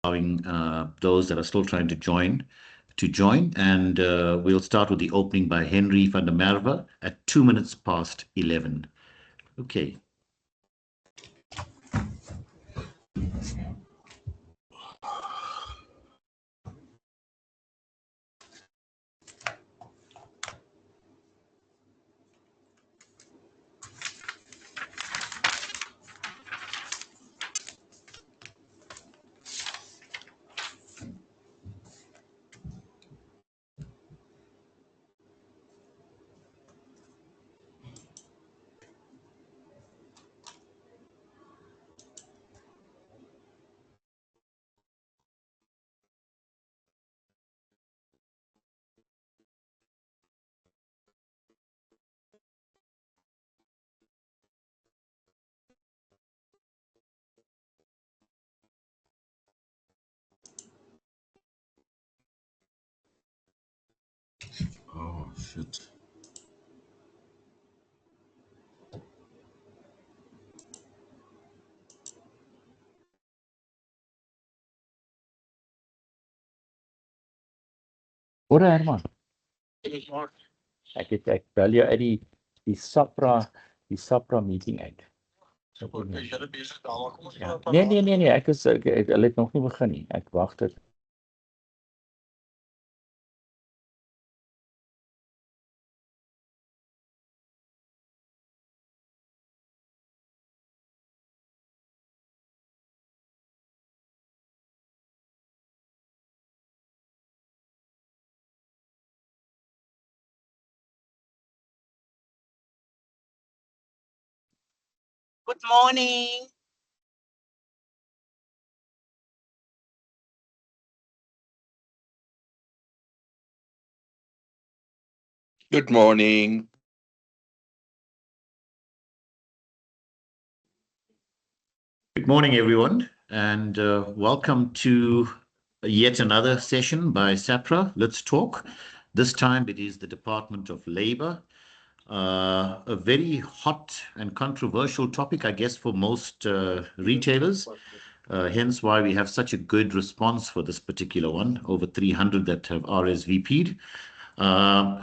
allowing those that are still trying to join. And we'll start with the opening by Henry van der Merwe at 2 minutes past 11. Okay. Oh, shit. Hoor Herman, ek bel jou uit die SAPRA meeting uit. Nee, ek hulle het nog nie begin nie. Ek wag dit. Good morning. Good morning. Good morning, everyone, and welcome to yet another session by SAPRA. Let's talk. This time it is the Department of Labor. A very hot and controversial topic, I guess, for most retailers. Hence why we have such a good response for this particular one, over 300 that have RSVP'd.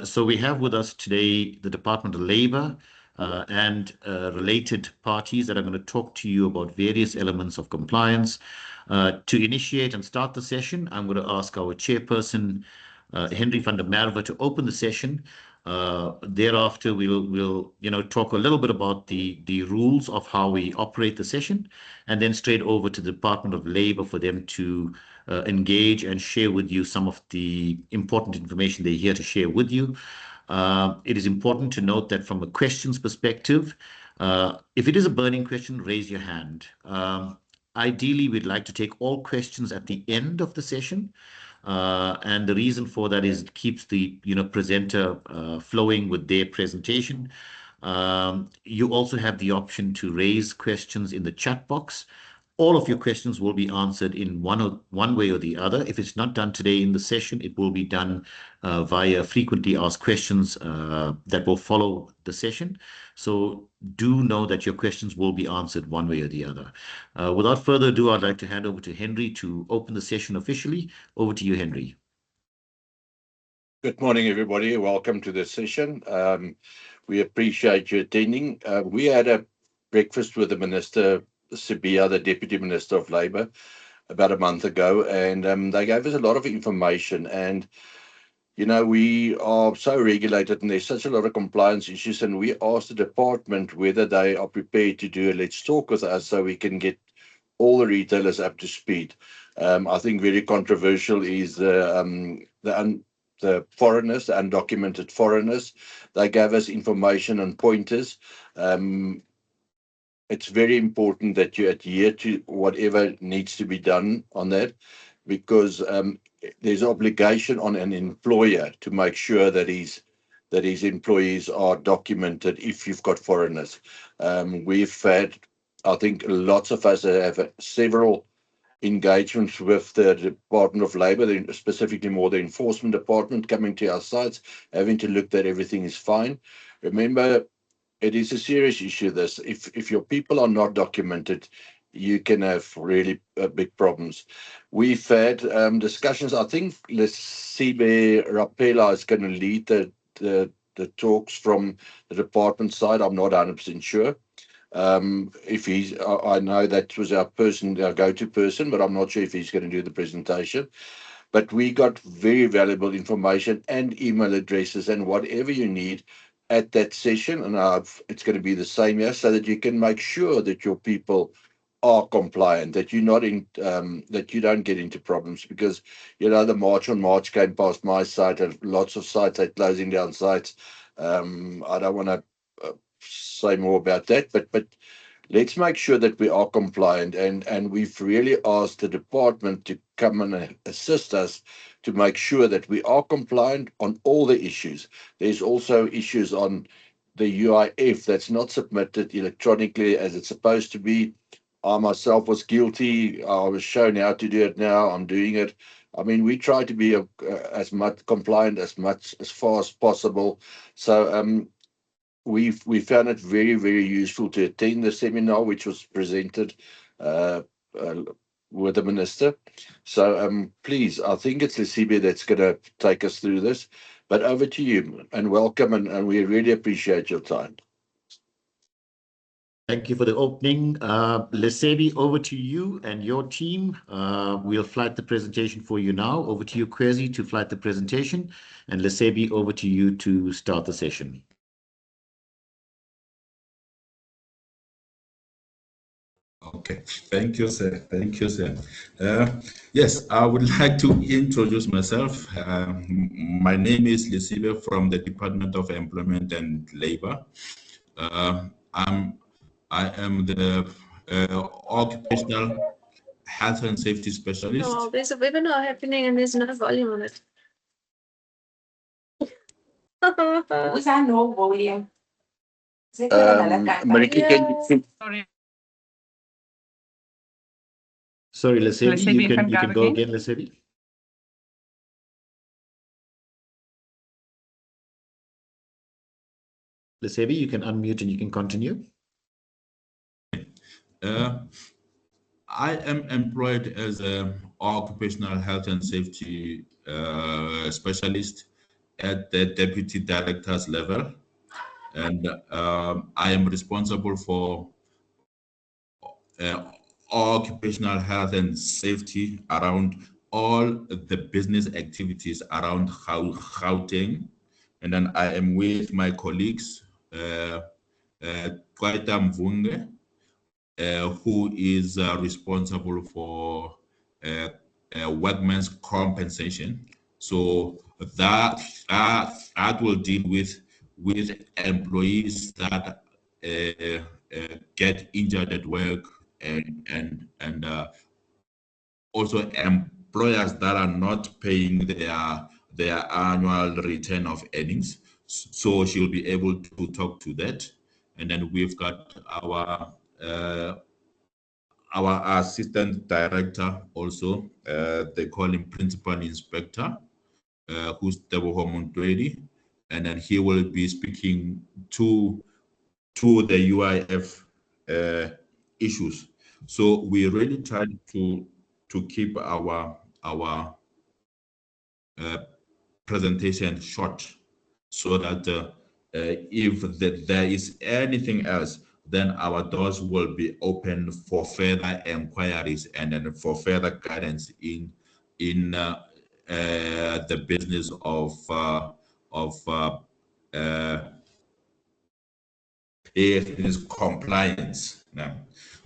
So we have with us today the Department of Labor and related parties that are going to talk to you about various elements of compliance. To initiate and start the session, I'm going to ask our chairperson, Henry van der Merwe, to open the session. Thereafter, we'll talk a little bit about the rules of how we operate the session, and then straight over to the Department of Labor for them to engage and share with you some of the important information they're here to share with you. It is important to note that from a questions perspective, if it is a burning question, raise your hand. Ideally, we'd like to take all questions at the end of the session. And the reason for that is it keeps the presenter flowing with their presentation. You also have the option to raise questions in the chat box. All of your questions will be answered in one way or the other. If it's not done today in the session, it will be done via frequently asked questions that will follow the session. So do know that your questions will be answered one way or the other. Without further ado, I'd like to hand over to Henry to open the session officially. Over to you, Henry. Good morning, everybody. Welcome to the session. We appreciate you attending. We had a breakfast with the Minister, Sibia, the Deputy Minister of Labour, about a month ago, and they gave us a lot of information. And, we are so regulated and there's such a lot of compliance issues, and we asked the department whether they are prepared to do a Let's Talk with us so we can get all the retailers up to speed. I think very controversial is the foreigners, the undocumented foreigners. They gave us information and pointers. It's very important that you adhere to whatever needs to be done on that, because there's obligation on an employer to make sure that his employees are documented if you've got foreigners. We've had, I think, lots of us have several engagements with the Department of Labor, specifically more the enforcement department, coming to our sites, having to look that everything is fine. Remember, it is a serious issue, this. If your people are not documented, you can have really big problems. We've had discussions. I think Lesibe Rapela is going to lead the talks from the department side. I'm not 100% sure. If he's, I know that was our go-to person, but I'm not sure if he's going to do the presentation. But we got very valuable information and email addresses and whatever you need at that session. And it's going to be the same here, so that you can make sure that your people are compliant, that you're not in, that you don't get into problems. Because the March on March came past my site, and lots of sites are closing down sites. I don't want to say more about that, but let's make sure that we are compliant, and we've really asked the department to come and assist us to make sure that we are compliant on all the issues. There's also issues on the UIF that's not submitted electronically as it's supposed to be. I myself was guilty. I was shown how to do it. Now I'm doing it. I mean, we try to be as much compliant as far as possible. So we found it very, very useful to attend the seminar, which was presented uh, uh, with the minister. So please, I think it's Lesibe that's going to take us through this. But over to you, and welcome, and we really appreciate your time. Thank you for the opening. Lesebi, over to you and your team. We'll flight the presentation for you now. Over to you, Kwezi, to flight the presentation. And Lesebi, over to you to start the session. Okay, thank you, sir. Thank you, sir. Yes, I would like to introduce myself. My name is Lesibe from the Department of Employment and Labor. I am the occupational health and safety specialist. No, there's a webinar happening and there's no volume on it. Was I no volume? Marika, Sorry, Lesebi, Lesebi, you can go again, Lesebi. Lesebi, you can unmute and you can continue. I am employed as an occupational health and safety specialist at the deputy director's level, and I am responsible for occupational health and safety around all the business activities around Gauteng. And then I am with my colleagues, Kwaita Mvunge, who is responsible for workmen's compensation. So that will deal with employees that get injured at work, and also employers that are not paying their annual return of earnings. So she'll be able to talk to that. And then we've got our assistant director also, they call him principal inspector, who's Teboho Montwedi, and then he will be speaking to the UIF issues. So we really try to keep our presentation short, so that if there is anything else, then our doors will be open for further inquiries and then for further guidance in the business of business compliance. Now,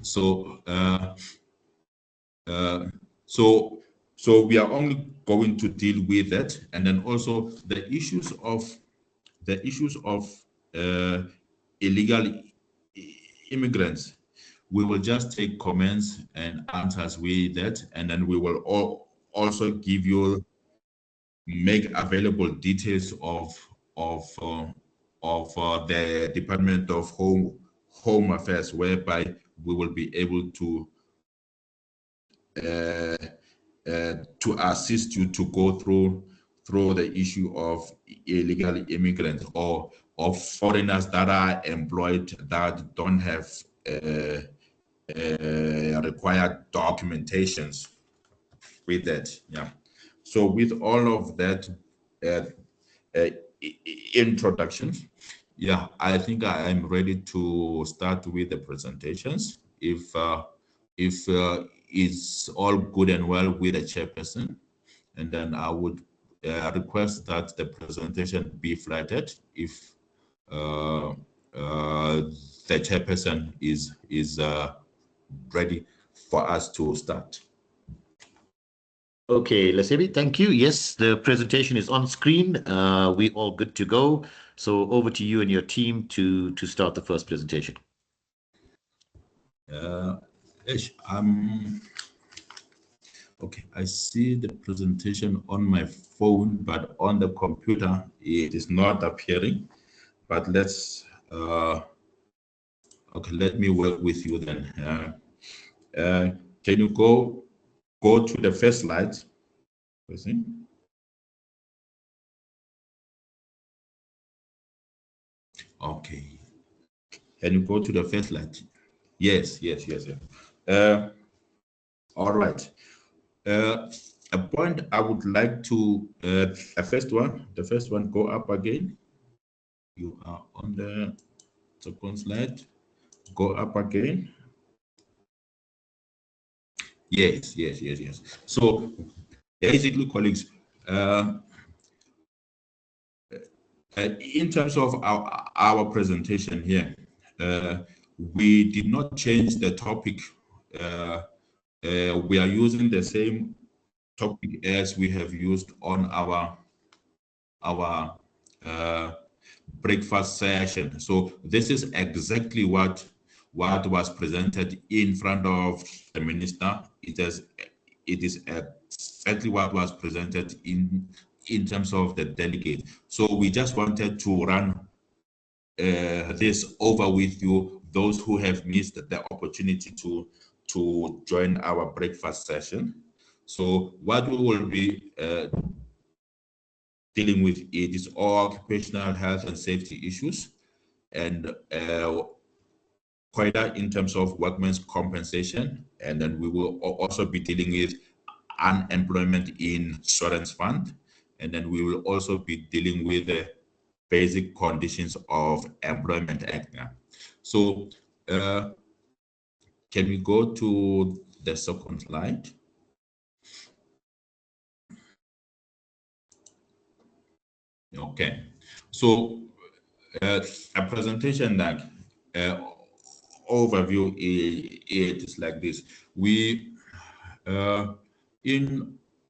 so so we are only going to deal with that, and then also the issues of illegal immigrants. We will just take comments and answers with that, and then we will also make available details of the Department of Home Affairs, whereby we will be able to assist you to go through the issue of illegal immigrants or foreigners that are employed that don't have required documentations with that. Yeah. So with all of that introduction, yeah, I think I am ready to start with the presentations. If it's all good and well with the chairperson, and then I would request that the presentation be flighted if the chairperson is ready for us to start. Okay, Lesebi, thank you. Yes, the presentation is on screen. We all good to go. So over to you and your team to start the first presentation. Okay, I see the presentation on my phone, but on the computer it is not appearing. But let's okay, let me work with you then. Can you go to the first slide? Okay. Can you go to the first slide? Yes. All right. A point I would like to the first one, go up again. You are on the second slide. Go up again. Yes. So basically, colleagues, in terms of our presentation here, we did not change the topic. We are using the same topic as we have used on our breakfast session. So this is exactly what was presented in front of the minister. It is exactly what was presented in terms of the delegate. So we just wanted to run this over with you, those who have missed the opportunity to join our breakfast session. So what we will be dealing with it is occupational health and safety issues, and quite in terms of workmen's compensation, and then we will also be dealing with unemployment insurance fund, and then we will also be dealing with the basic conditions of employment act. So can we go to the second slide? Okay, so a presentation that overview it is like this. We in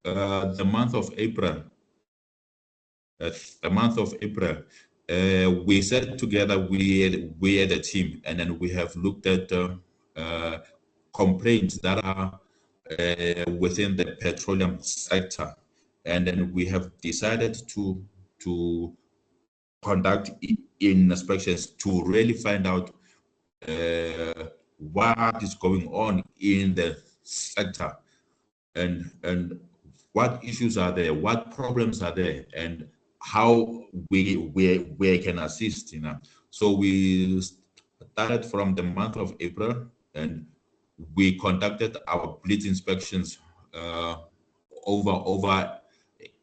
the month of April, we sat together with the team, and then we have looked at complaints that are within the petroleum sector, and then we have decided to conduct inspections to really find out what is going on in the sector, and what issues are there, what problems are there, and how we can assist. So we started from the month of April, and we conducted our blitz inspections over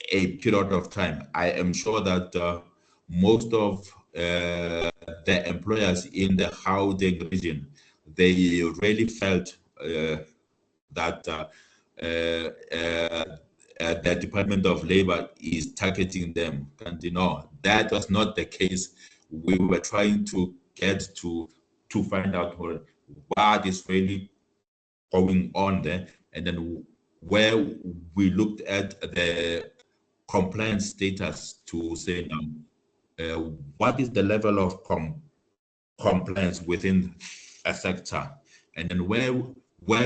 a period of time. I am sure that most of the employers in the Gauteng region, they really felt that the Department of Labor is targeting them. And that was not the case. We were trying to get to find out what is really going on there, and then where we looked at the compliance status to say now what is the level of compliance within a sector, and then where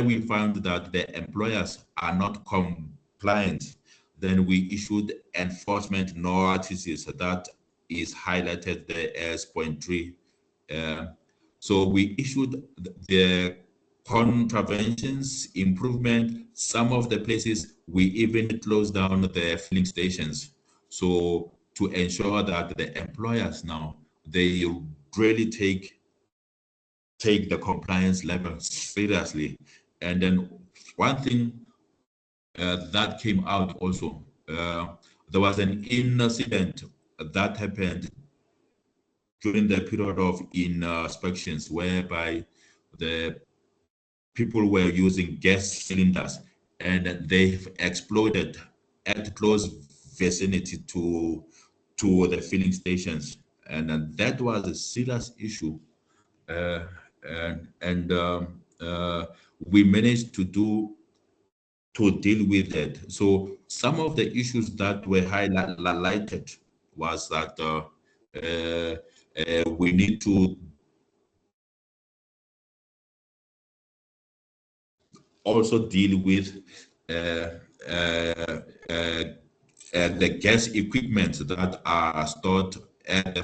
we found that the employers are not compliant, then we issued enforcement notices that is highlighted there as point 3. So we issued the contraventions, improvement. Some of the places we even closed down the filling stations. So to ensure that the employers now, they really take take the compliance level seriously. And then one thing that came out also, there was an incident that happened during the period of inspections whereby the people were using gas cylinders and they've exploded at close vicinity to the filling stations, and that was a serious issue. uh, and we managed to deal with it. So some of the issues that were highlighted was that we need to also deal with uh, uh, uh, the gas equipment that are stored at the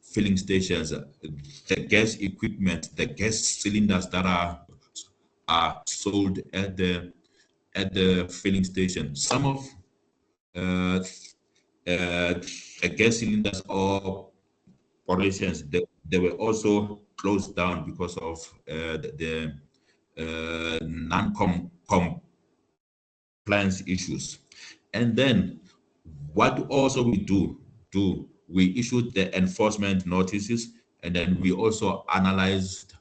filling stations, the gas equipment, the gas cylinders that are sold at the filling station. Some of the gas cylinders or operations, they were also closed down because of the non-compliance issues. And then what also we we issued the enforcement notices, and then we also analyzed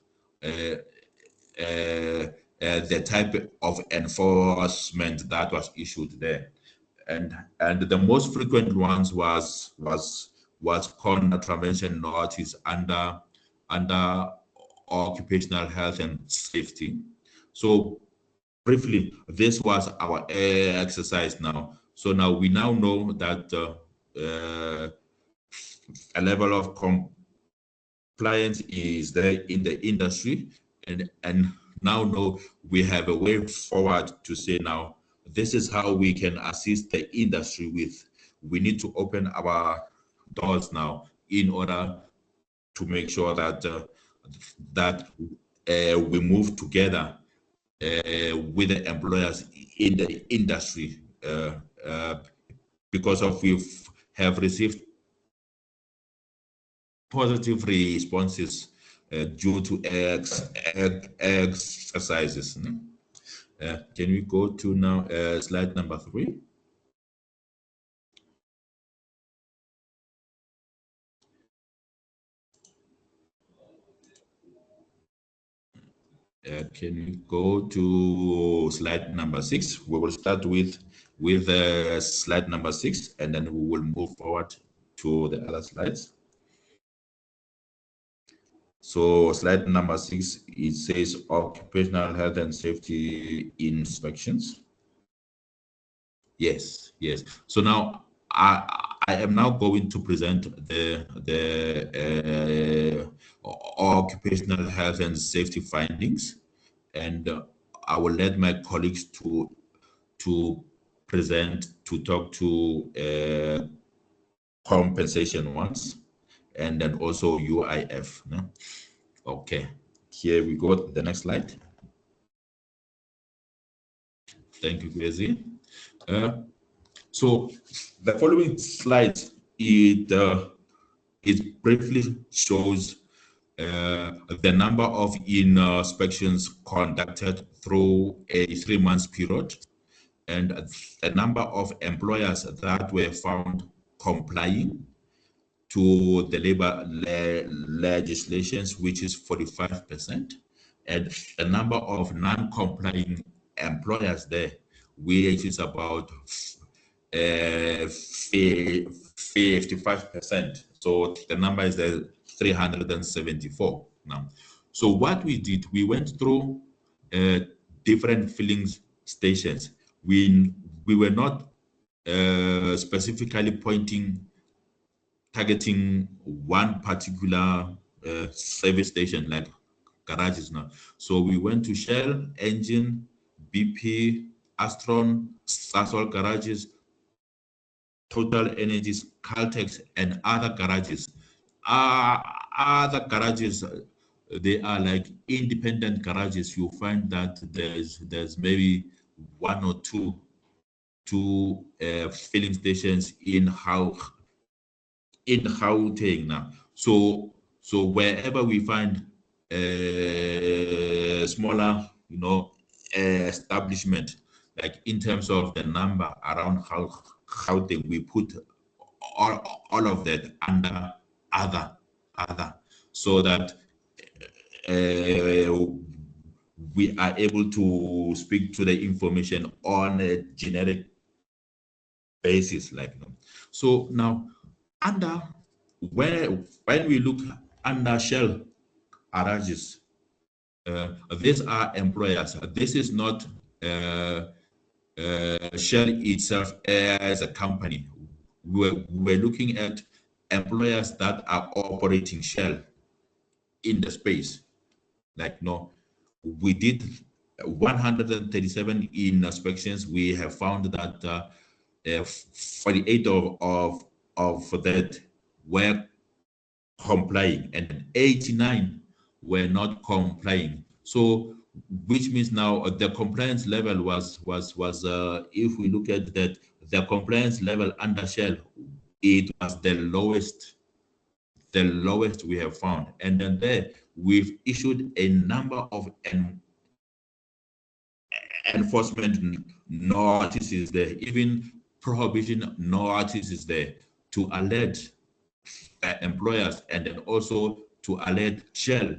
uh, the type of enforcement that was issued there. And the most frequent ones was contravention notice under occupational health and safety. So briefly, this was our exercise now. So now we now know that a level of compliance is there in the industry, and now know we have a way forward to say now this is how we can assist the industry with. We need to open our doors now in order to make sure that we move together with the employers in the industry, because of we have received positive responses due to exercises. Can we go to now slide number 3? Can we go to slide number 6? We will start with slide number 6, and then we will move forward to the other slides. So slide number 6, it says occupational health and safety inspections. Yes. So now I am now going to present the occupational health and safety findings, and I will let my colleagues to talk to compensation ones, and then also UIF. No? Okay, here we go. The next slide. Thank you, Kwezi. So the following slide, it briefly shows the number of inspections conducted through a 3-month period, and the number of employers that were found complying to the labor legislations, which is 45%, and the number of non-complying employers there, which is about 55%. So the number is 374 now. So what we did, we went through different filling stations. We were not specifically targeting one particular service station like garages now. So we went to Shell, Engine, BP, Astron, Sasol garages, Total Energies, Caltex, and other garages. Other garages, they are like independent garages. You find that there's maybe one or two filling stations in Gauteng now. So wherever we find smaller, establishment, like in terms of the number around how we put all of that under other, so that we are able to speak to the information on a generic basis, so now under when we look under shell garages, these are employers. This is not Shell itself as a company. We're looking at employers that are operating Shell in the space. We did 137 inspections. We have found that 48 of that were complying, and 89 were not complying. So, which means now the compliance level was if we look at that, the compliance level under Shell, it was the lowest we have found. And then there we've issued a number of enforcement notices there, even prohibition notices there, to alert employers, and then also to alert Shell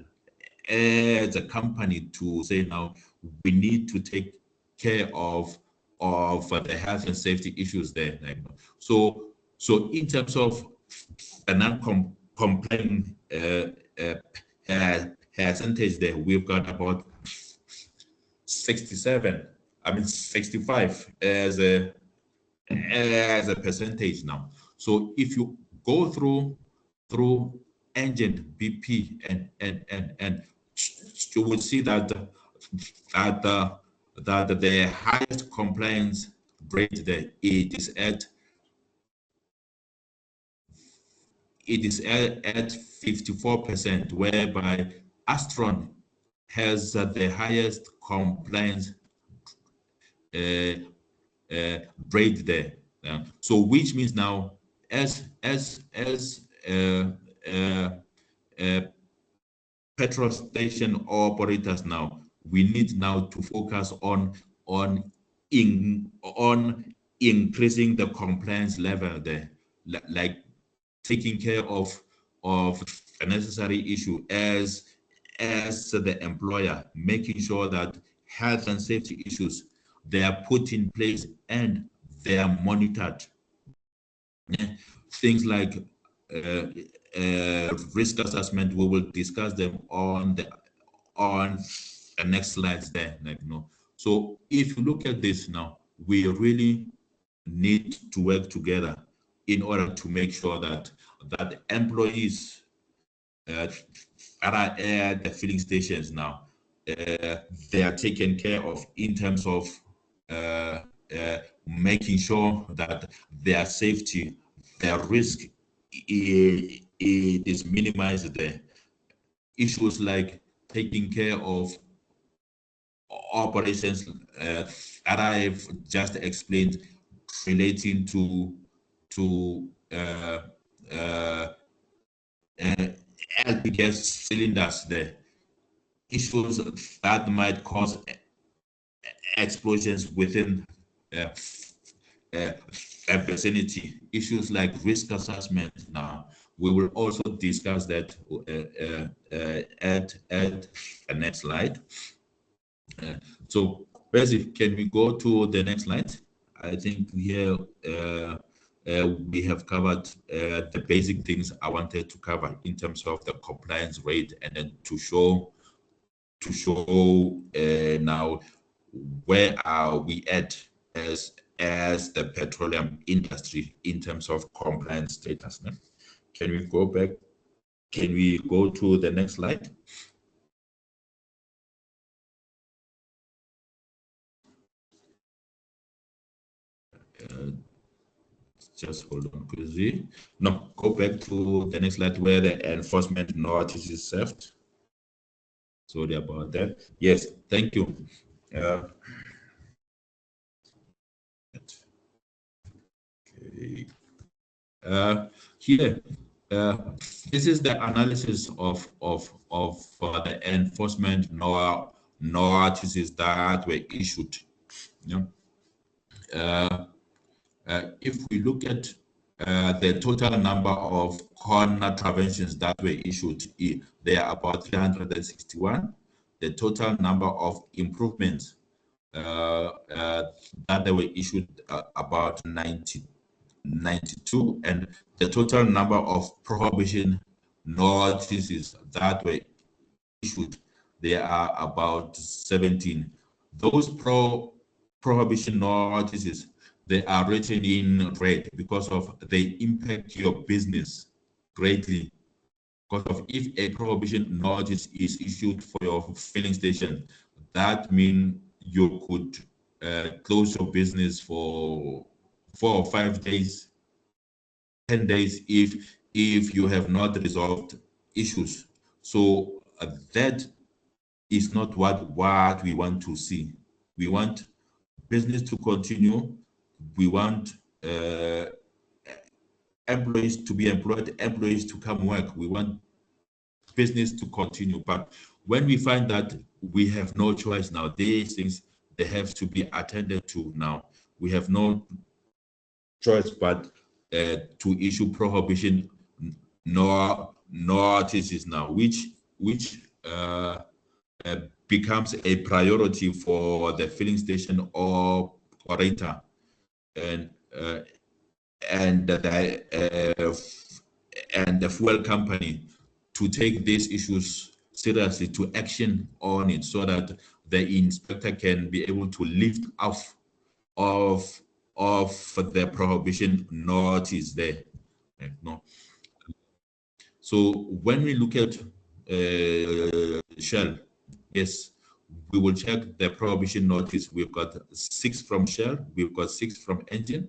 as a company to say, now we need to take care of the health and safety issues there. So in terms of a non-compliant percentage there, we've got about 65 as a percentage now. So if you go through engine BP and you will see that the highest compliance rate there, it is at 54%, whereby Astron has the highest compliance rate there. So which means now, as petrol station operators, now we need now to focus on increasing the compliance level there, like taking care of a necessary issue as the employer, making sure that health and safety issues, they are put in place and they are monitored. Things like risk assessment, we will discuss them on the next slides there. So if you look at this now, we really need to work together in order to make sure that employees that are at the filling stations now, they are taken care of in terms of making sure that their safety, their risk is minimized there. Issues like taking care of operations that I've just explained, relating to LP gas cylinders there. Issues that might cause explosions within a vicinity. Issues like risk assessment. Now we will also discuss that at the next slide. So basically, can we go to the next slide? I think here we have covered the basic things I wanted to cover in terms of the compliance rate, and then to show now where are we at as the petroleum industry in terms of compliance status. Can we go back? Can we go to the next slide? Just hold on, quickly. No, go back to the next slide where the enforcement notice is served. Sorry about that. Yes, thank you. Okay. Here, This is the analysis of the enforcement notices that were issued. Yeah. If we look at the total number of contraventions that were issued, they are about 361. The total number of improvements that they were issued about 92, and the total number of prohibition notices that were issued, there are about 17. Those prohibition notices, they are written in red because of they impact your business greatly. Because of if a prohibition notice is issued for your filling station, that means you could close your business for 4 or 5 days, 10 days if you have not resolved issues. So that is not what we want to see. We want business to continue. We want employees to be employed, employees to come work. We want business to continue. But when we find that we have no choice now, these things, they have to be attended to now. We have no choice but to issue prohibition notices now, which becomes a priority for the filling station operator and the fuel company to take these issues seriously, to action on it, so that the inspector can be able to lift off of the prohibition notice there. No. So when we look at Shell, yes, we will check the prohibition notice. We've got 6 from Shell, we've got 6 from Engine,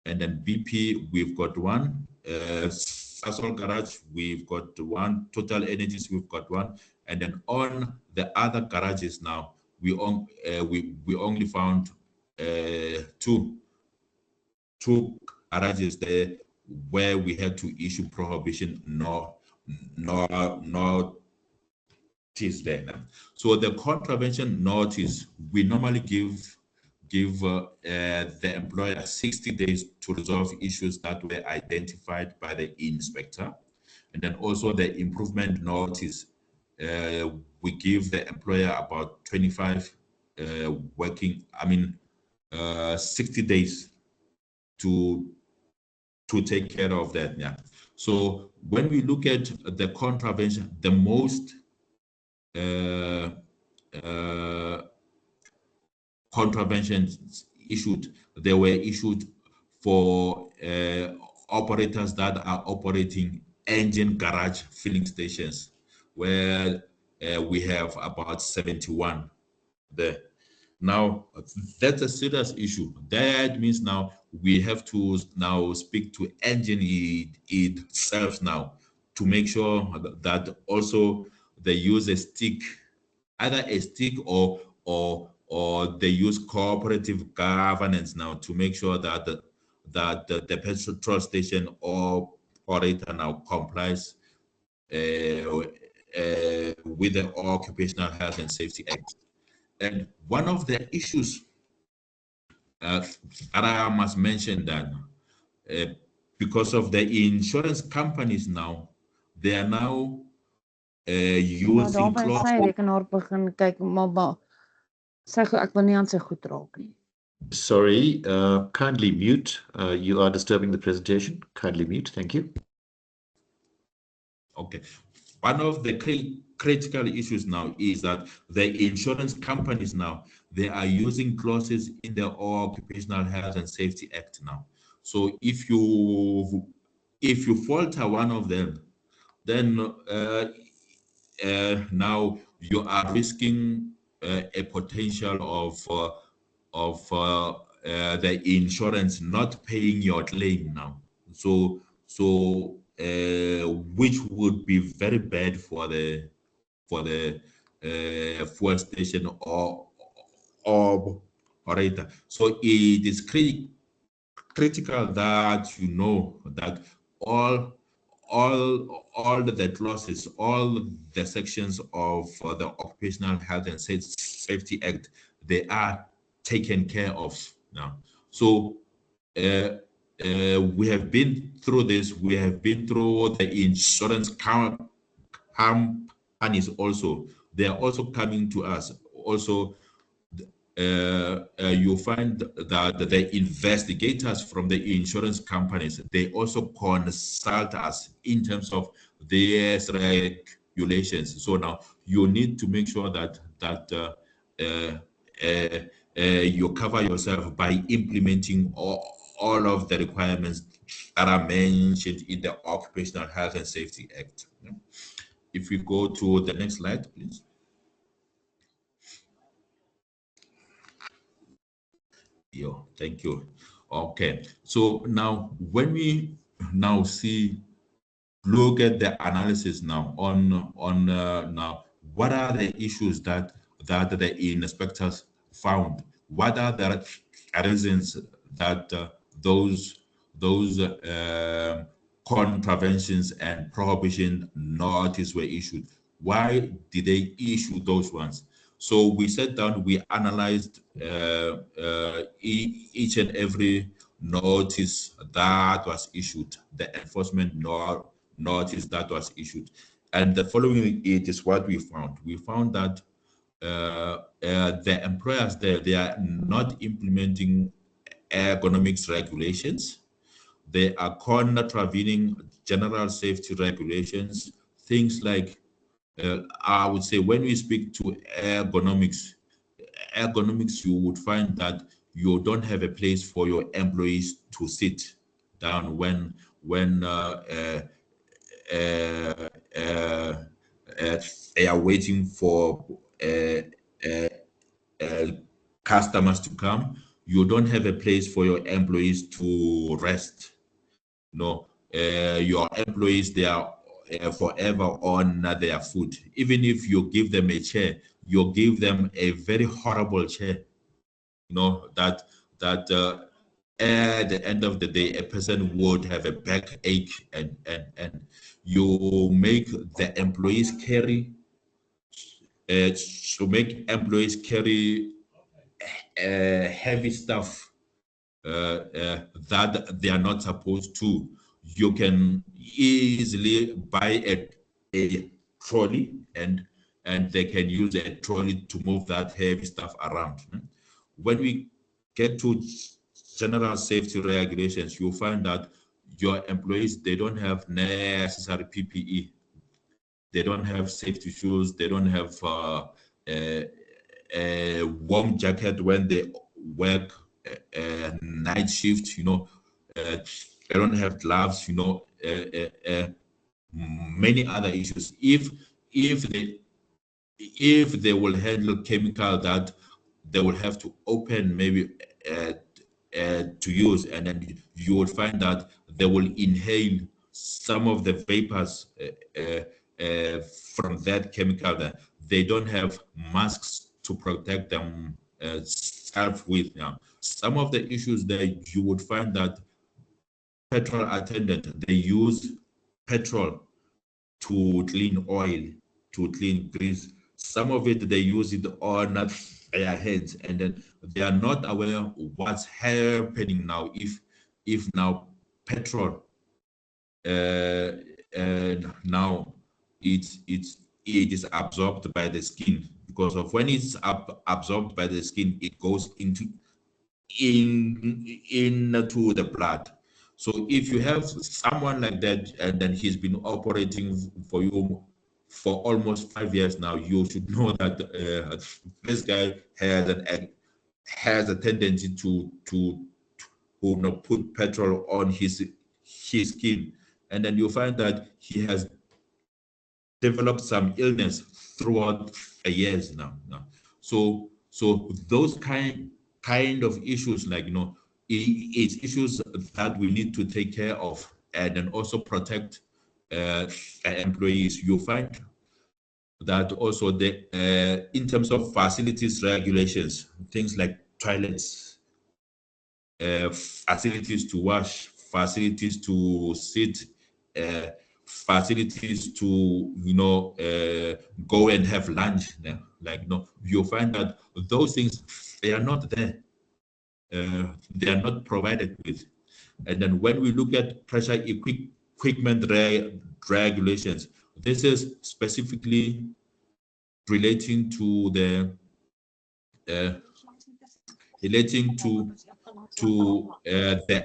and then BP, we've got 1. Sasol Garage, we've got 1. Total Energies, we've got 1. And then on the other garages now, we only found 2 garages there where we had to issue prohibition notice there. So the contravention notice, we normally give the employer 60 days to resolve issues that were identified by the inspector. And then also the improvement notice, we give the employer about 25 60 days to take care of that. Yeah. So when we look at the contravention, the most contraventions issued, they were issued for operators that are operating engine garage filling stations, where we have about 71 there. Now, that's a serious issue. That means now we have to now speak to engine itself now to make sure that also they use a stick, either a stick or they use cooperative governance now to make sure that the petrol station operator now complies with the Occupational Health and Safety Act. And one of the issues that I must mention that because of the insurance companies now, they are now using clause. Sy rekenaar begin kyk, maar sy ek wil nie aan sy goed raak nie. Sorry, kindly mute. You are disturbing the presentation. Kindly mute. Thank you. Okay. One of the critical issues now is that the insurance companies now, they are using clauses in the Occupational Health and Safety Act now. So if you falter one of them, then now you are risking a potential of the insurance not paying your claim now. So which would be very bad for the fuel station or operator. So it is critical that you know that all all the clauses, all the sections of the Occupational Health and Safety Act, they are taken care of now. So we have been through this. We have been through the insurance companies also. They are also coming to us. Also, you find that the investigators from the insurance companies, they also consult us in terms of their regulations. So now you need to make sure that you cover yourself by implementing all of the requirements that are mentioned in the Occupational Health and Safety Act. If we go to the next slide, please. Thank you. Okay, so now when we now look at the analysis now on now what are the issues that the inspectors found? What are the reasons that those contraventions and prohibition notice were issued? Why did they issue those ones? So we sat down, we analyzed each and every notice that was issued, the enforcement notice that was issued. And the following it is what we found. We found that the employers there, they are not implementing ergonomics regulations. They are contravening general safety regulations, things like I would say when we speak to ergonomics, you would find that you don't have a place for your employees to sit down when they are waiting for customers to come. You don't have a place for your employees to rest. No, your employees, they are forever on their foot. Even if you give them a chair, you give them a very horrible chair. You know that at the end of the day, a person would have a backache, and you make the employees carry heavy stuff that they are not supposed to. You can easily buy a trolley, and they can use a trolley to move that heavy stuff around. When we get to general safety regulations, you'll find that your employees, they don't have necessary PPE. They don't have safety shoes. They don't have a warm jacket when they work night shift. They don't have gloves. Many other issues. If they will handle chemical that they will have to open maybe to use, and then you will find that they will inhale some of the vapors from that chemical. That they don't have masks to protect themselves with. Some of the issues that you would find that petrol attendant, they use petrol to clean oil, to clean grease. Some of it, they use it on their heads, and then they are not aware what's happening now if now petrol now it is absorbed by the skin. Because of when it's absorbed by the skin, it goes into the blood. So if you have someone like that, and then he's been operating for you for almost 5 years now, you should know that this guy has a tendency to put petrol on his skin, and then you find that he has developed some illness throughout the years now. So those kind of issues, like it's issues that we need to take care of, and then also protect employees. You find that also the in terms of facilities regulations, things like toilets, facilities to wash, facilities to sit, facilities to go and have lunch. Like you find that those things, they are not there. They are not provided with. And then when we look at pressure equipment regulations, this is specifically relating to the the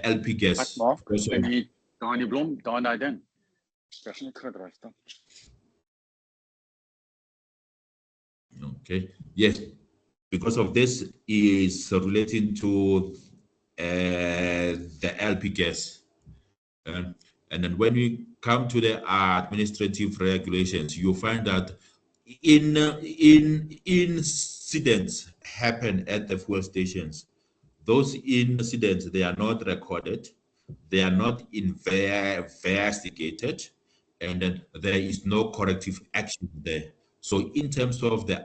LP gas. Okay. Yes, because of this is relating to the LP gas. And then when we come to the administrative regulations, you find that incidents happen at the fuel stations. Those incidents, they are not recorded, they are not investigated, and then there is no corrective action there. So in terms of the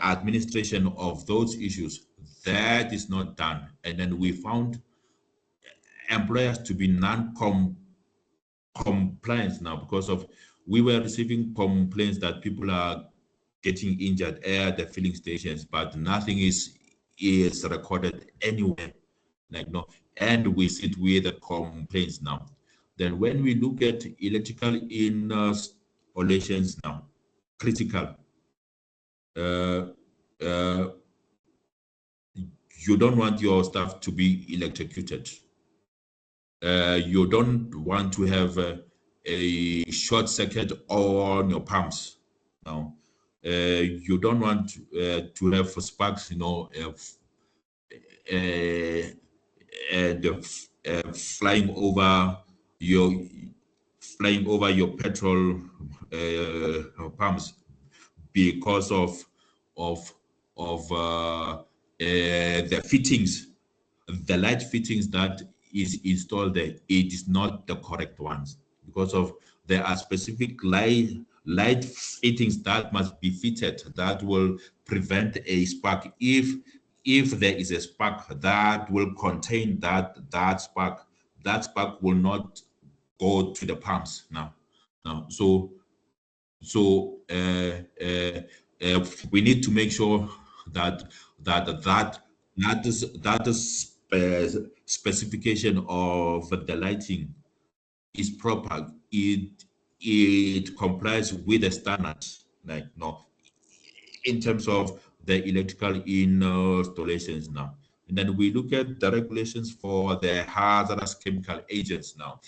administration of those issues, that is not done. And then we found employers to be non-compliant now, because of we were receiving complaints that people are getting injured at the filling stations, but nothing is recorded anywhere. Like no, and we sit with the complaints now. Then when we look at electrical installations now, critical. You don't want your stuff to be electrocuted. You don't want to have a short circuit on your pumps. Now, you don't want to have sparks, flying over your petrol pumps because of the fittings, the light fittings that is installed there. It is not the correct ones, because of there are specific light fittings that must be fitted that will prevent a spark. If there is a spark that will contain that spark will not go to the pumps now. So we need to make sure that specification of the lighting is proper. It complies with the standards, like in terms of the electrical installations now. And then we look at the regulations for the hazardous chemical agents now.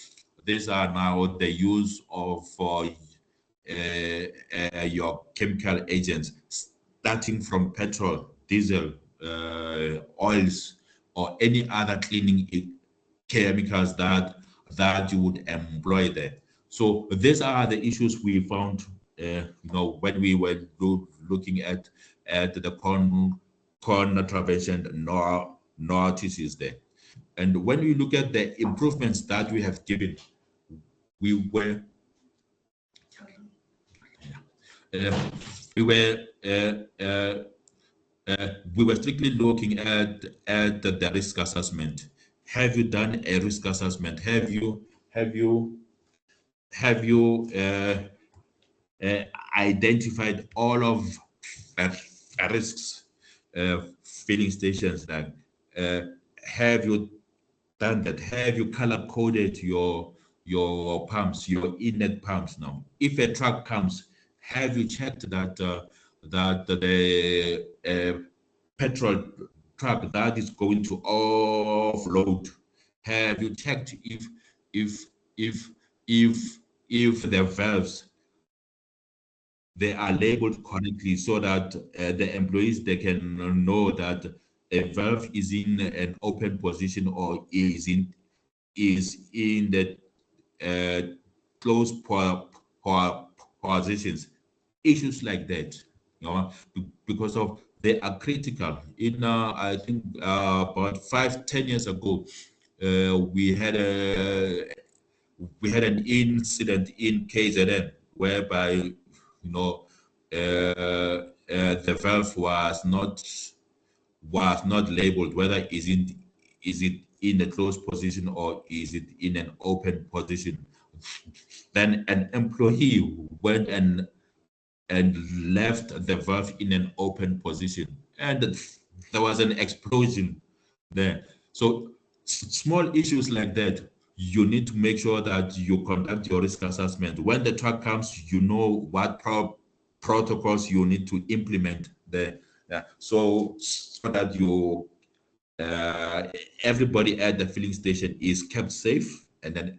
These are now the use of your chemical agents, starting from petrol, diesel, oils, or any other cleaning chemicals that you would employ there. So these are the issues we found, when we were looking at the contravention notices there. And when we look at the improvements that we have given, we were strictly looking at the risk assessment. Have you done a risk assessment? Have you identified all of the risks? Filling stations, like have you done that? Have you color coded your pumps, your inlet pumps now? If a truck comes, have you checked that the petrol truck that is going to offload, have you checked if the valves, they are labeled correctly, so that the employees, they can know that a valve is in an open position or is in the closed positions. Issues like that, because of they are critical. In I think about 5-10 years ago, we had an incident in KZN whereby the valve was not labeled, whether is it in a closed position or is it in an open position? Then an employee went and left the valve in an open position, and there was an explosion there. So small issues like that, you need to make sure that you conduct your risk assessment. When the truck comes, you know what protocols you need to implement there. Yeah. So that you everybody at the filling station is kept safe, and then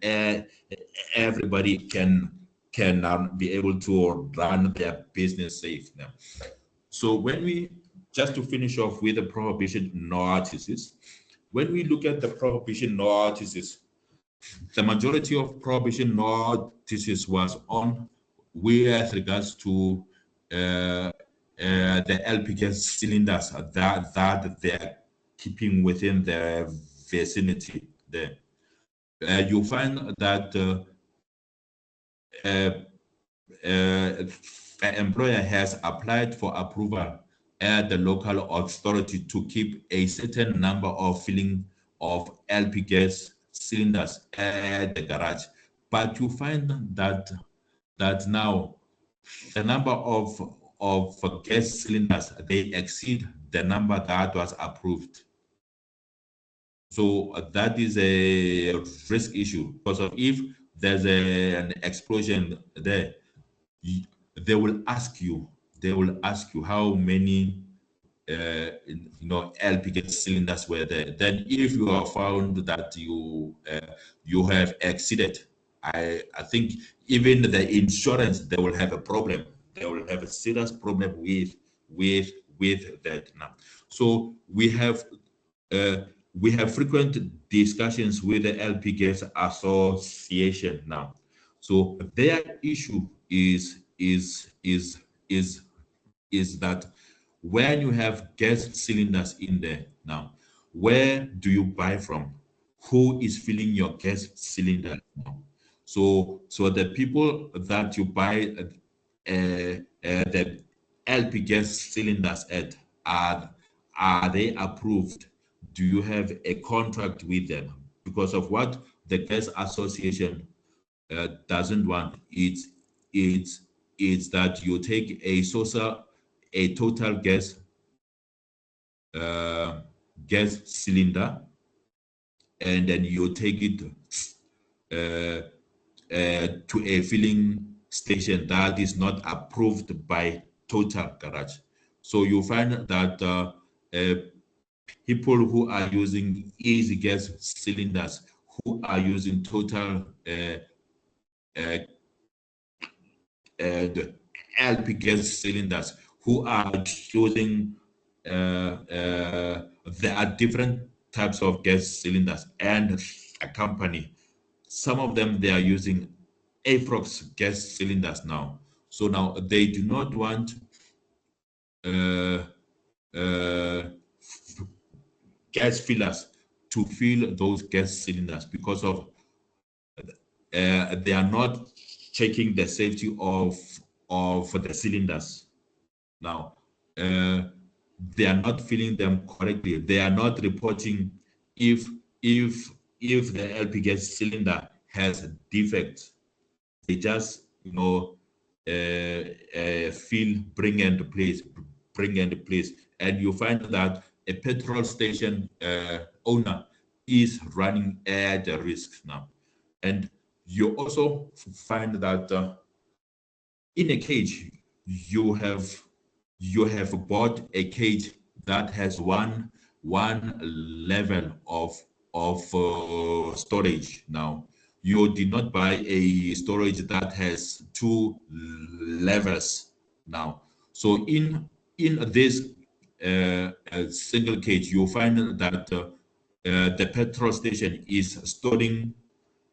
everybody can be able to run their business safe now. So when we, just to finish off with the prohibition notices, when we look at the prohibition notices, the majority of prohibition notices was on with regards to the LP gas cylinders that they're keeping within the vicinity there. You find that the employer has applied for approval at the local authority to keep a certain number of filling of LP gas cylinders at the garage. But you find that now the number of gas cylinders, they exceed the number that was approved. So that is a risk issue, because of if there's an explosion there, they will ask you how many LP gas cylinders were there. Then if you are found that you have exceeded, I think even the insurance, they will have a problem. They will have a serious problem with that now. So we have frequent discussions with the LP Gas Association now. So their issue is that when you have gas cylinders in there now, where do you buy from? Who is filling your gas cylinder now? So the people that you buy the LP gas cylinders at, are they approved? Do you have a contract with them? Because of what the gas association doesn't want, it's that you take a total gas cylinder, and then you take it to a filling station that is not approved by Total Garage. So you find that people who are using easy gas cylinders, who are using Total the LP gas cylinders, who are using there are different types of gas cylinders, and a company, some of them, they are using Aprox gas cylinders now. So now they do not want gas fillers to fill those gas cylinders, because of they are not checking the safety of the cylinders. Now they are not filling them correctly. They are not reporting if the LP gas cylinder has a defect. They just bring into place, and you find that a petrol station owner is running at a risk now. And you also find that in a cage, you have bought a cage that has one level of storage. Now you did not buy a storage that has two levels now. So in this single cage, you find that the petrol station is storing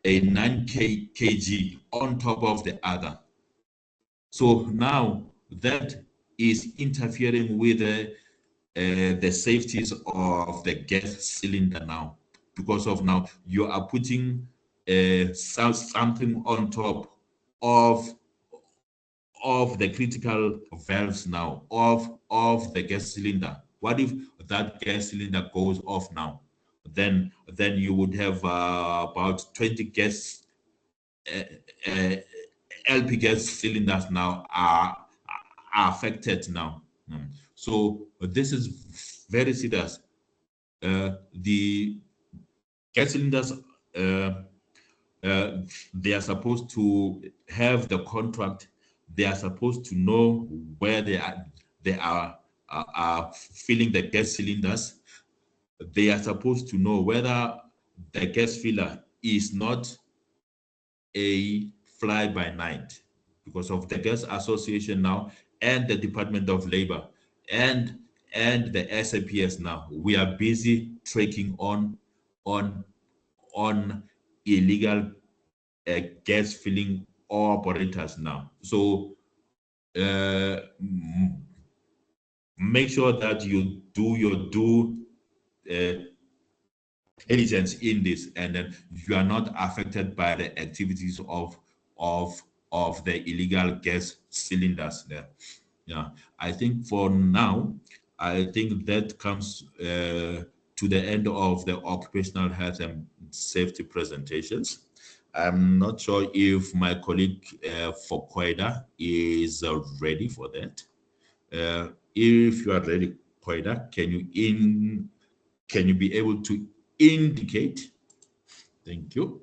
a 9 kg on top of the other. So now that is interfering with the safeties of the gas cylinder now, because of now you are putting something on top of the critical valves now of the gas cylinder. What if that gas cylinder goes off now? then you would have about 20 gas LP gas cylinders now are affected now. So this is very serious. The gas cylinders, they are supposed to have the contract. They are supposed to know where they are filling the gas cylinders. They are supposed to know whether the gas filler is not a fly by night, because of the gas association now and the Department of Labor and the SAPS now. We are busy tracking on illegal gas filling operators now. So make sure that you do your due diligence in this, and then you are not affected by the activities of the illegal gas cylinders there. Yeah, I think for now, I think that comes to the end of the occupational health and safety presentations. I'm not sure if my colleague for Koida is ready for that. If you are ready, Koida, can you be able to indicate? Thank you.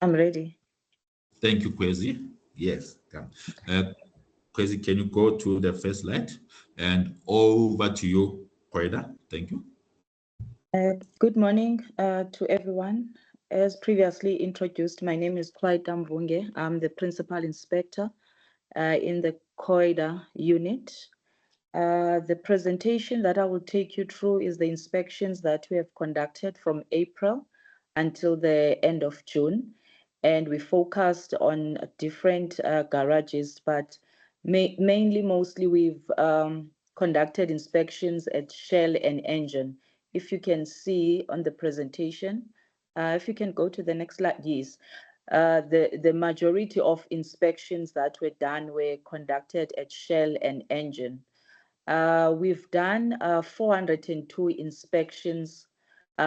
I'm ready. Thank you, Kwesi. Yes, come. Kwesi, can you go to the first slide? And over to you, Koida. Thank you. Good morning to everyone. As previously introduced, my name is Kwaita Mvunge. I'm the Principal Inspector in the COIDA unit. The presentation that I will take you through is the inspections that we have conducted from April until the end of June. And we focused on different garages, but mostly we've conducted inspections at Shell and Engine. If you can see on the presentation, if you can go to the next slide, yes. The majority of inspections that were done were conducted at Shell and Engine. We've done 402 inspections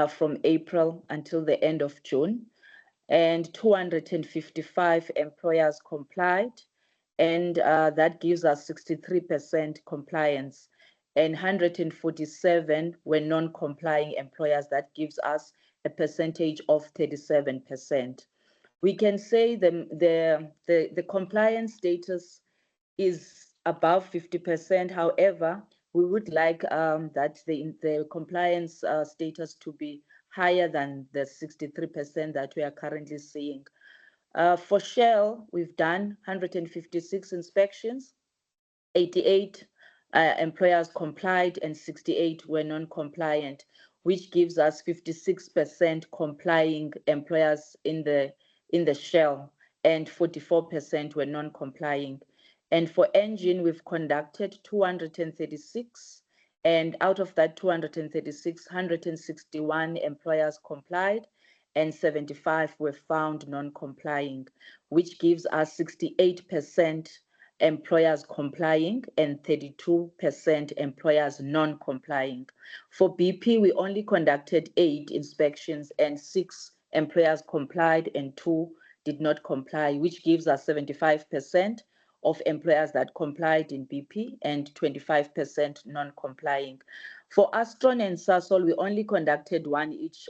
from April until the end of June, and 255 employers complied, and that gives us 63% compliance, and 147 were non-complying employers. That gives us a percentage of 37%. We can say the compliance status is above 50%. However, we would like that the compliance status to be higher than the 63% that we are currently seeing. For Shell, we've done 156 inspections, 88 employers complied and 68 were non-compliant, which gives us 56% complying employers in the Shell, and 44% were non-complying. And for Engine, we've conducted 236, and out of that 236, 161 employers complied and 75 were found non-complying, which gives us 68% employers complying and 32% employers non-complying. For BP, we only conducted 8 inspections and 6 employers complied and 2 did not comply, which gives us 75% of employers that complied in BP and 25% non-complying. For Astron and Sasol, we only conducted 1 each.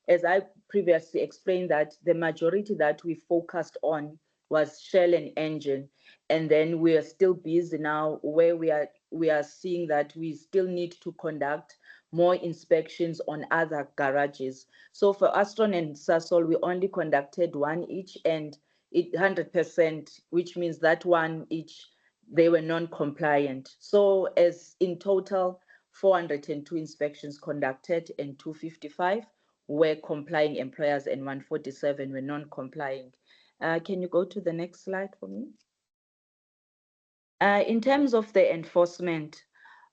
As I previously explained, that the majority that we focused on was Shell and Engine. And then we are still busy now where we are seeing that we still need to conduct more inspections on other garages. So for Astron and Sasol, we only conducted 1 each, and 100%, which means that 1 each, they were non-compliant. So as in total, 402 inspections conducted and 255 were complying employers and 147 were non-complying. Can you go to the next slide for me? In terms of the enforcement,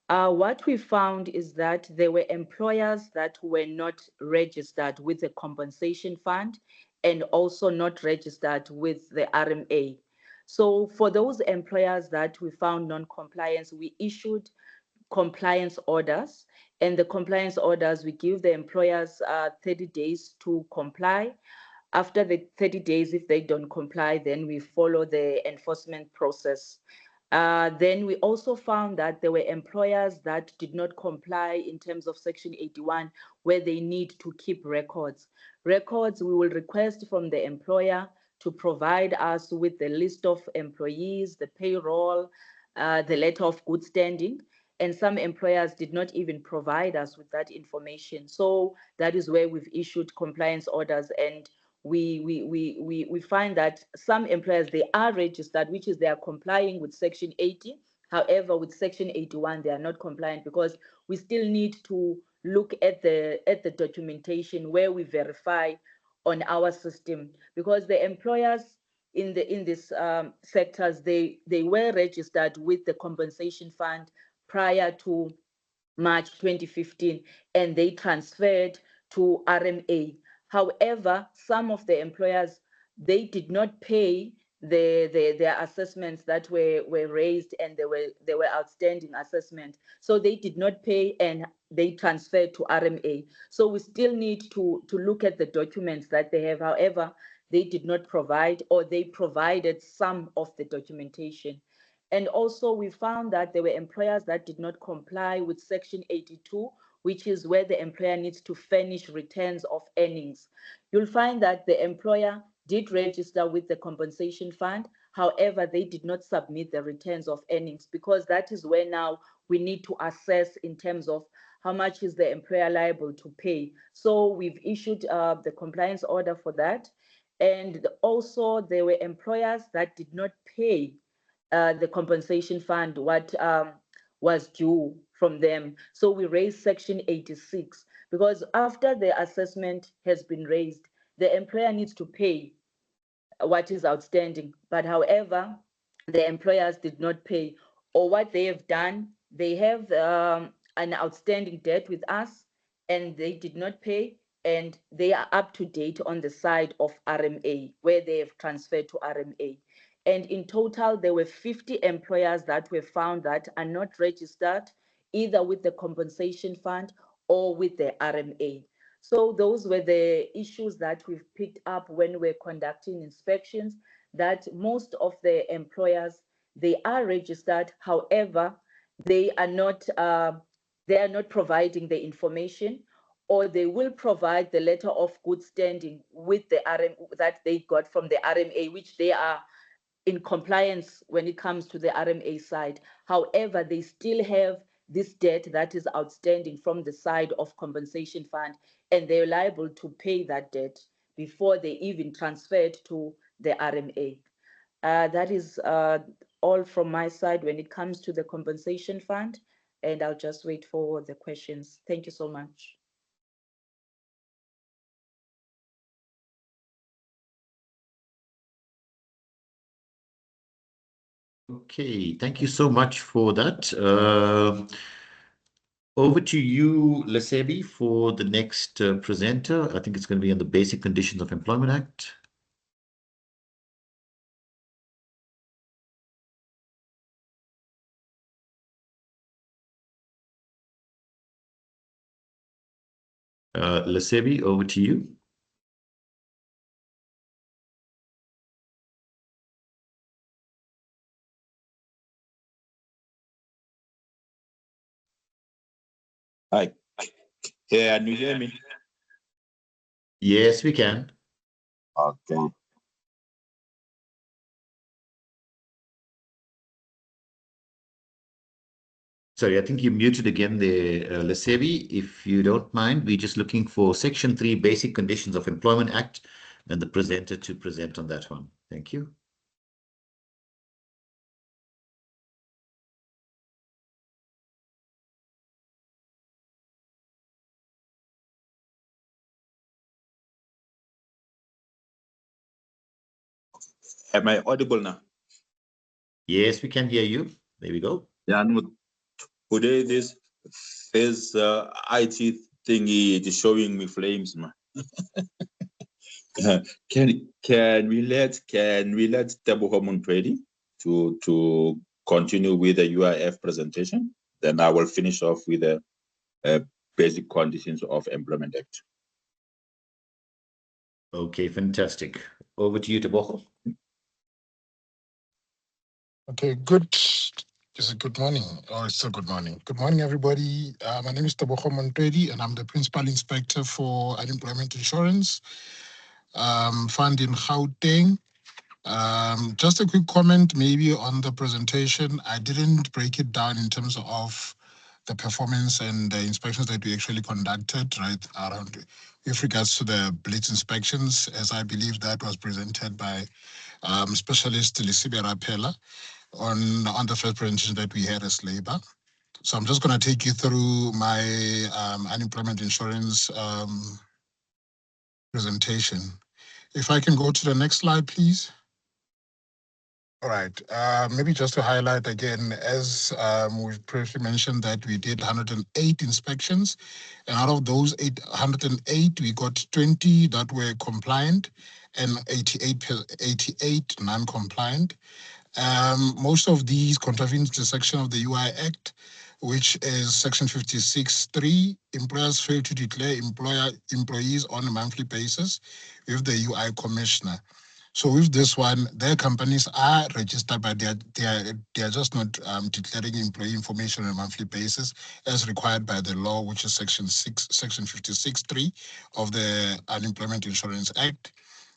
what we found is that there were employers that were not registered with the compensation fund and also not registered with the RMA. So for those employers that we found non-compliance, we issued compliance orders. And the compliance orders, we give the employers 30 days to comply. After the 30 days, if they don't comply, then we follow the enforcement process. Then we also found that there were employers that did not comply in terms of Section 81, where they need to keep records. Records, we will request from the employer to provide us with the list of employees, the payroll, the letter of good standing. And some employers did not even provide us with that information. So that is where we've issued compliance orders, and we find that some employers, they are registered, which is they are complying with Section 80. However, with Section 81, they are not compliant, because we still need to look at the documentation where we verify on our system, because the employers in these sectors, they were registered with the compensation fund prior to March 2015, and they transferred to RMA. However, some of the employers, they did not pay their assessments that were raised, and they were outstanding assessment. So they did not pay, and they transferred to RMA. So we still need to look at the documents that they have. However, they did not provide, or they provided some of the documentation. And also we found that there were employers that did not comply with Section 82, which is where the employer needs to furnish returns of earnings. You'll find that the employer did register with the compensation fund. However, they did not submit the returns of earnings, because that is where now we need to assess in terms of how much is the employer liable to pay. So we've issued the compliance order for that. And also there were employers that did not pay the compensation fund what was due from them. So we raised Section 86, because after the assessment has been raised, the employer needs to pay what is outstanding. But however, the employers did not pay, or what they have done, they have an outstanding debt with us, and they did not pay, and they are up to date on the side of RMA, where they have transferred to RMA. And in total, there were 50 employers that were found that are not registered either with the compensation fund or with the RMA. So those were the issues that we've picked up when we're conducting inspections, that most of the employers, they are registered. However, they are not providing the information, or they will provide the letter of good standing with the RM that they got from the RMA, which they are in compliance when it comes to the RMA side. However, they still have this debt that is outstanding from the side of compensation fund, and they're liable to pay that debt before they even transferred to the RMA. That is all from my side when it comes to the compensation fund, and I'll just wait for the questions. Thank you so much. Okay, thank you so much for that. Over to you, Lesebi, for the next presenter. I think it's going to be on the Basic Conditions of Employment Act. Lesebi, over to you. Hi. Can you hear me? Yes, we can. Okay. Sorry, I think you muted again there, Lesebi. If you don't mind, we're just looking for Section 3 Basic Conditions of Employment Act and the presenter to present on that one. Thank you. Am I audible now? Yes, we can hear you. There we go. Yeah, no, today this IT thingy is showing me flames, man. Can we let Tebo Homon Trading to continue with the UIF presentation? Then I will finish off with the basic conditions of Employment Act. Okay, fantastic. Over to you, Tebogo. Okay, good. Is it good morning? Oh, it's still good morning. Good morning, everybody. My name is Tebogo Montreди, and I'm the Principal Inspector for Unemployment Insurance Fund in Gauteng. Just a quick comment maybe on the presentation. I didn't break it down in terms of the performance and the inspections that we actually conducted, right, around with regards to the blitz inspections, as I believe that was presented by Specialist Lisibe Rapela on the first presentation that we had as labor. So I'm just going to take you through my unemployment insurance presentation. If I can go to the next slide, please. All right, maybe just to highlight again, as we've previously mentioned that we did 108 inspections, and out of those 108, we got 20 that were compliant and 88 non-compliant. Most of these contravene the section of the UI Act, which is section 56.3. Employers fail to declare employees on a monthly basis with the UI commissioner. So with this one, their companies are registered, but they are just not declaring employee information on a monthly basis as required by the law, which is section 56.3 of the Unemployment Insurance Act.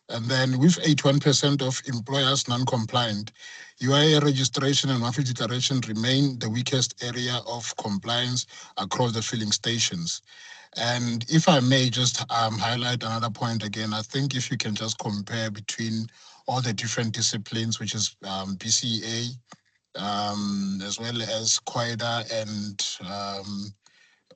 And then with 81% of employers non-compliant, UIA registration and monthly declaration remain the weakest area of compliance across the filling stations. And if I may just highlight another point again, I think if you can just compare between all the different disciplines, which is BCA, as well as QUIDA and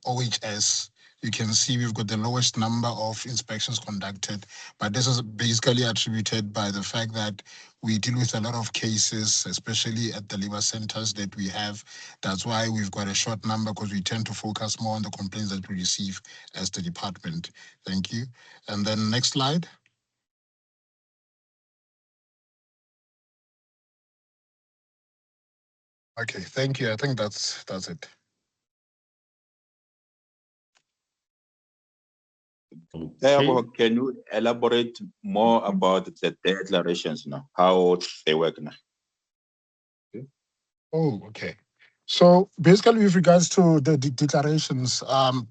OHS, you can see we've got the lowest number of inspections conducted, but this is basically attributed by the fact that we deal with a lot of cases, especially at the labor centers that we have. That's why we've got a short number, because we tend to focus more on the complaints that we receive as the department. Thank you. And then next slide. Okay, thank you. I think that's it. Okay. Can you elaborate more about the declarations now, how they work now? Oh, okay. So basically, with regards to the declarations,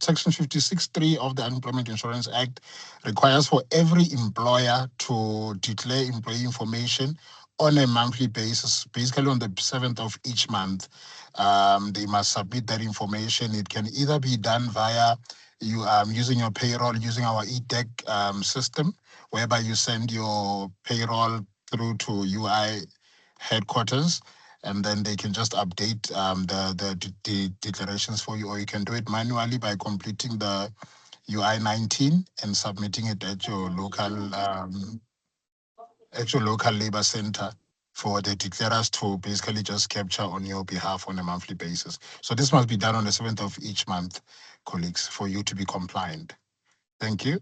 Section 56.3 of the Unemployment Insurance Act requires for every employer to declare employee information on a monthly basis, basically on the 7th of each month. They must submit that information. It can either be done via you using your payroll, using our eDeck system, whereby you send your payroll through to UI headquarters, and then they can just update the declarations for you, or you can do it manually by completing the UI 19 and submitting it at your local labor center for the declarers to basically just capture on your behalf on a monthly basis. So this must be done on the 7th of each month, colleagues, for you to be compliant. Thank you.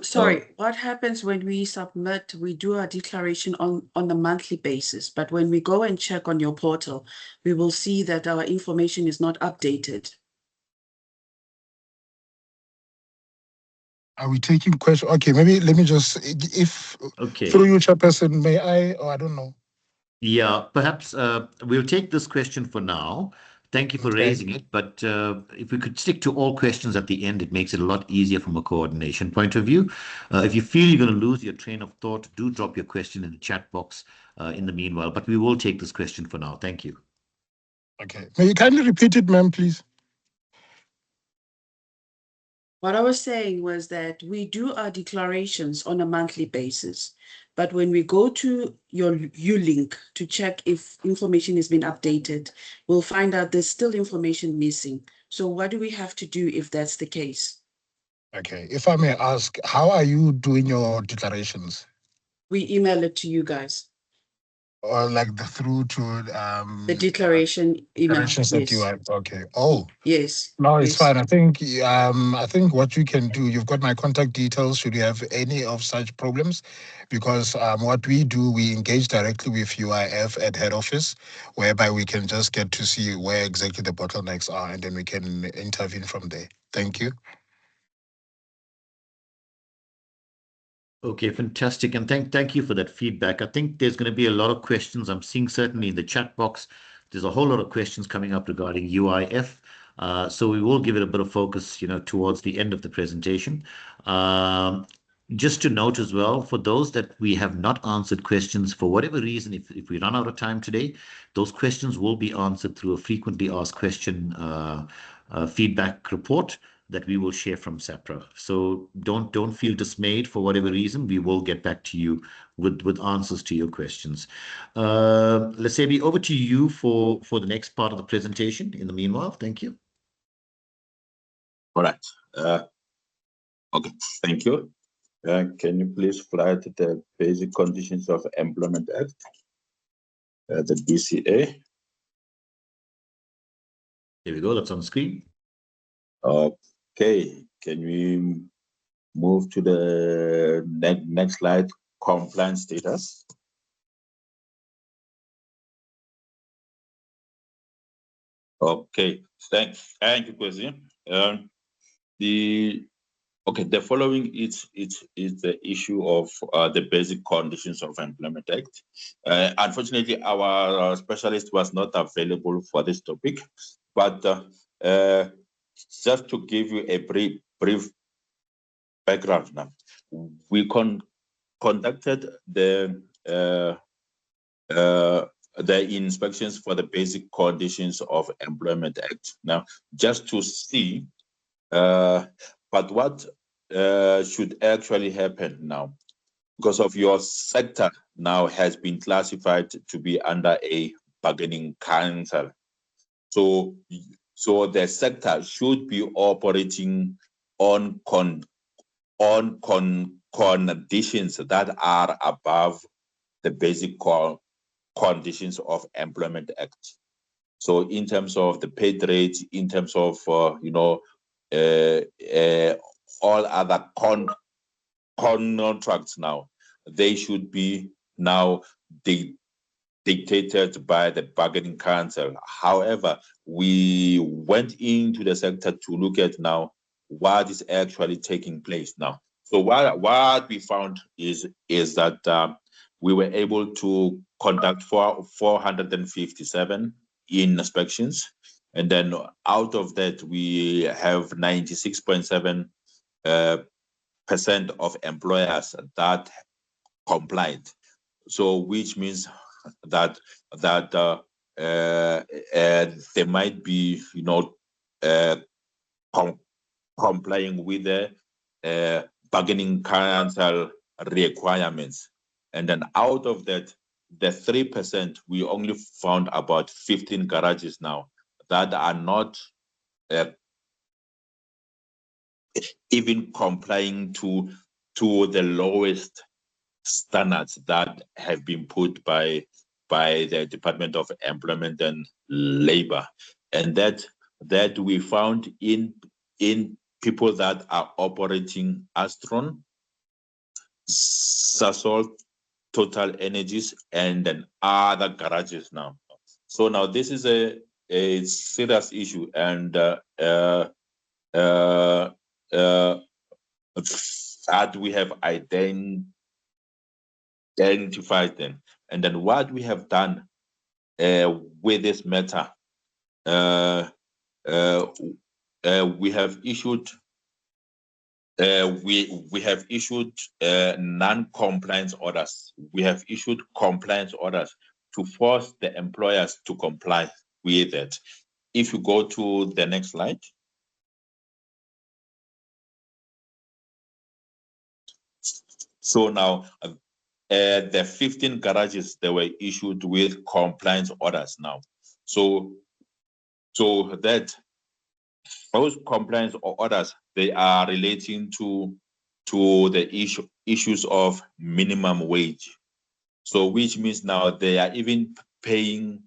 Sorry, what happens when we submit, we do our declaration on a monthly basis, but when we go and check on your portal, we will see that our information is not updated. Are we taking questions? Okay, maybe let me just, if through you, Chairperson, may I, or I don't know. Yeah, perhaps we'll take this question for now. Thank you for raising it, but if we could stick to all questions at the end, it makes it a lot easier from a coordination point of view. If you feel you're going to lose your train of thought, do drop your question in the chat box in the meanwhile, but we will take this question for now. Thank you. Okay. May you kindly repeat it, ma'am, please? What I was saying was that we do our declarations on a monthly basis, but when we go to your U-Link to check if information has been updated, we'll find out there's still information missing. So what do we have to do if that's the case? Okay. If I may ask, how are you doing your declarations? We email it to you guys. or like through to The declaration email. directions that you Yes. are okay. Oh, Yes. no, it's Yes. fine. I think what you can do, you've got my contact details should you have any of such problems, because what we do, we engage directly with UIF at head office, whereby we can just get to see where exactly the bottlenecks are, and then we can intervene from there. Thank you. Okay, fantastic. And thank you for that feedback. I think there's going to be a lot of questions. I'm seeing certainly in the chat box, there's a whole lot of questions coming up regarding UIF. So we will give it a bit of focus, towards the end of the presentation. Just to note as well, for those that we have not answered questions for whatever reason, if we run out of time today, those questions will be answered through a frequently asked question feedback report that we will share from SAPRA. So don't feel dismayed for whatever reason. We will get back to you with answers to your questions. Let's say over to you for the next part of the presentation. In the meanwhile, thank you. All right. Okay, thank you. Can you please fly to the Basic Conditions of Employment Act, the BCA? Here we go. That's on the screen. Okay, can we move to the next slide, compliance status? Okay, thank you, Kwesi. The following is the issue of the Basic Conditions of Employment Act. Unfortunately, our specialist was not available for this topic, but just to give you a brief background now, we conducted the inspections for the Basic Conditions of Employment Act. Now, just to see, but what should actually happen now, because of your sector now has been classified to be under a bargaining council. So the sector should be operating on conditions that are above the Basic Conditions of Employment Act. So in terms of the paid rates, in terms of all other contracts now, they should be now dictated by the bargaining council. However, we went into the sector to look at now what is actually taking place now. So what we found is that we were able to conduct 457 inspections, and then out of that we have 96.7% of employers that complied. So which means that they might be complying with the bargaining council requirements. And then out of that, the 3%, we only found about 15 garages now that are not even complying to the lowest standards that have been put by the Department of Employment and Labor. And that we found in people that are operating Astron, Sasol, Total Energies, and then other garages now. So now this is a serious issue, and that we have identified them. And then what we have done with this matter, we have issued non-compliance orders. We have issued compliance orders to force the employers to comply with it. If you go to the next slide. So now the 15 garages, they were issued with compliance orders now. So that those compliance orders, they are relating to the issues of minimum wage. So which means now they are even paying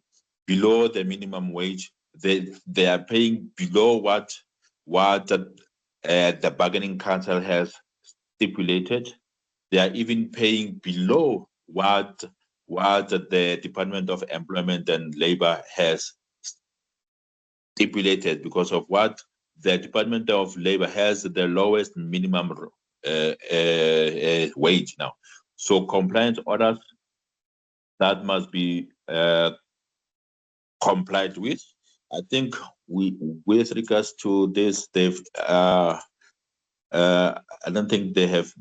below the minimum wage. They are paying below what the bargaining council has stipulated. They are even paying below what the Department of Employment and Labor has stipulated, because of what the Department of Labor has the lowest minimum wage now. So compliance orders that must be complied with. I think with regards to this, I don't think they have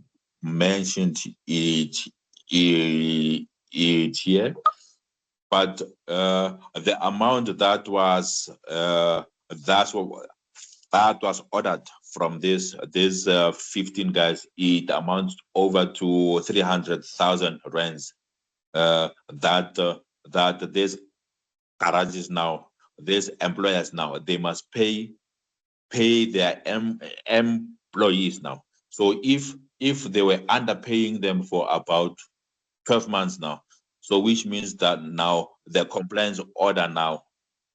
mentioned it here, but the amount that was ordered from these 15 guys, it amounts over to 300,000 rands. That these garages now, these employers now, they must pay their employees now. So if they were underpaying them for about 12 months now, so which means that now the compliance order now,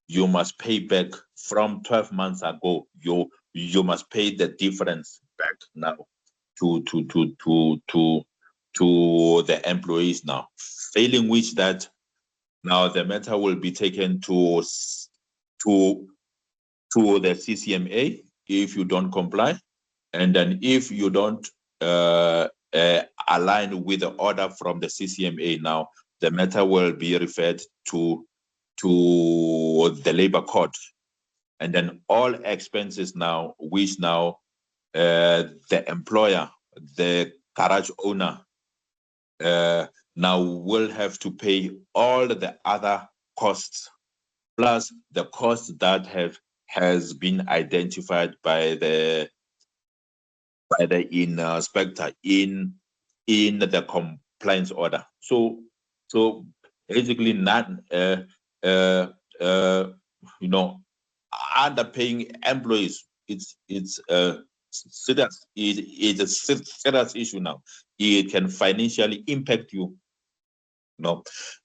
you must pay back from 12 months ago. You must pay the difference back now to the employees now. Failing which, that now the matter will be taken to the CCMA if you don't comply, and then if you don't align with the order from the CCMA, now the matter will be referred to the labor court, and then all expenses now, which now the employer, the garage owner, now will have to pay all the other costs plus the costs that has been identified by the inspector in the compliance order. So basically, not underpaying employees. It's serious. It's a serious issue now. It can financially impact you.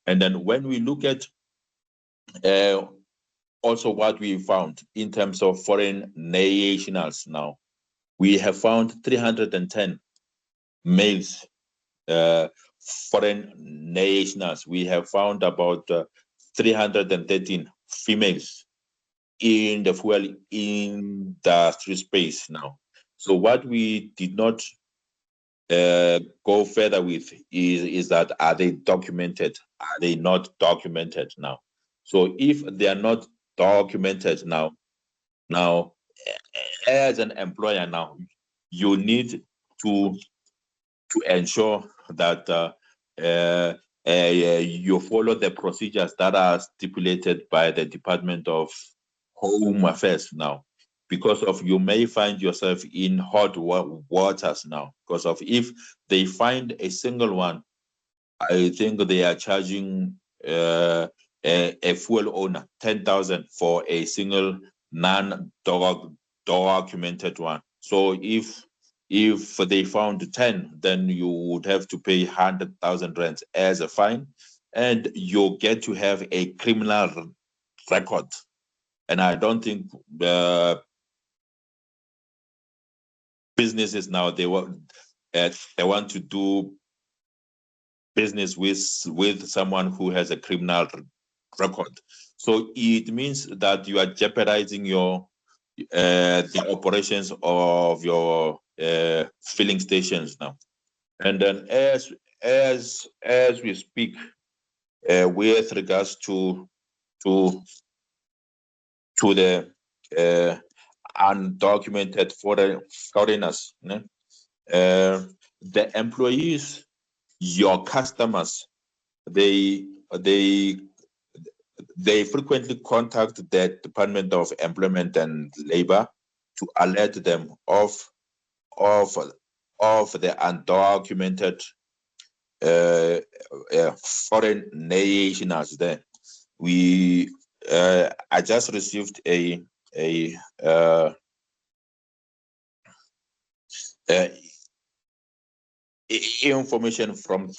And then when we look at also what we found in terms of foreign nationals now, we have found 310 males, foreign nationals. We have found about 313 females in the fuel industry space now. So what we did not go further with is that, are they documented? Are they not documented now? So if they are not documented now, as an employer now, you need to ensure that you follow the procedures that are stipulated by the Department of Home Affairs now, because of you may find yourself in hot waters now, because of if they find a single one, I think they are charging a fuel owner 10,000 for a single non-documented one. So if they found 10, then you would have to pay 100,000 rands as a fine, and you get to have a criminal record. And I don't think businesses now, they want to do business with someone who has a criminal record. So it means that you are jeopardizing your the operations of your filling stations now. And then as we speak, with regards to the undocumented foreigners, the employees, your customers, they frequently contact the Department of Employment and Labor to alert them of the undocumented foreign nationals there. I just received information from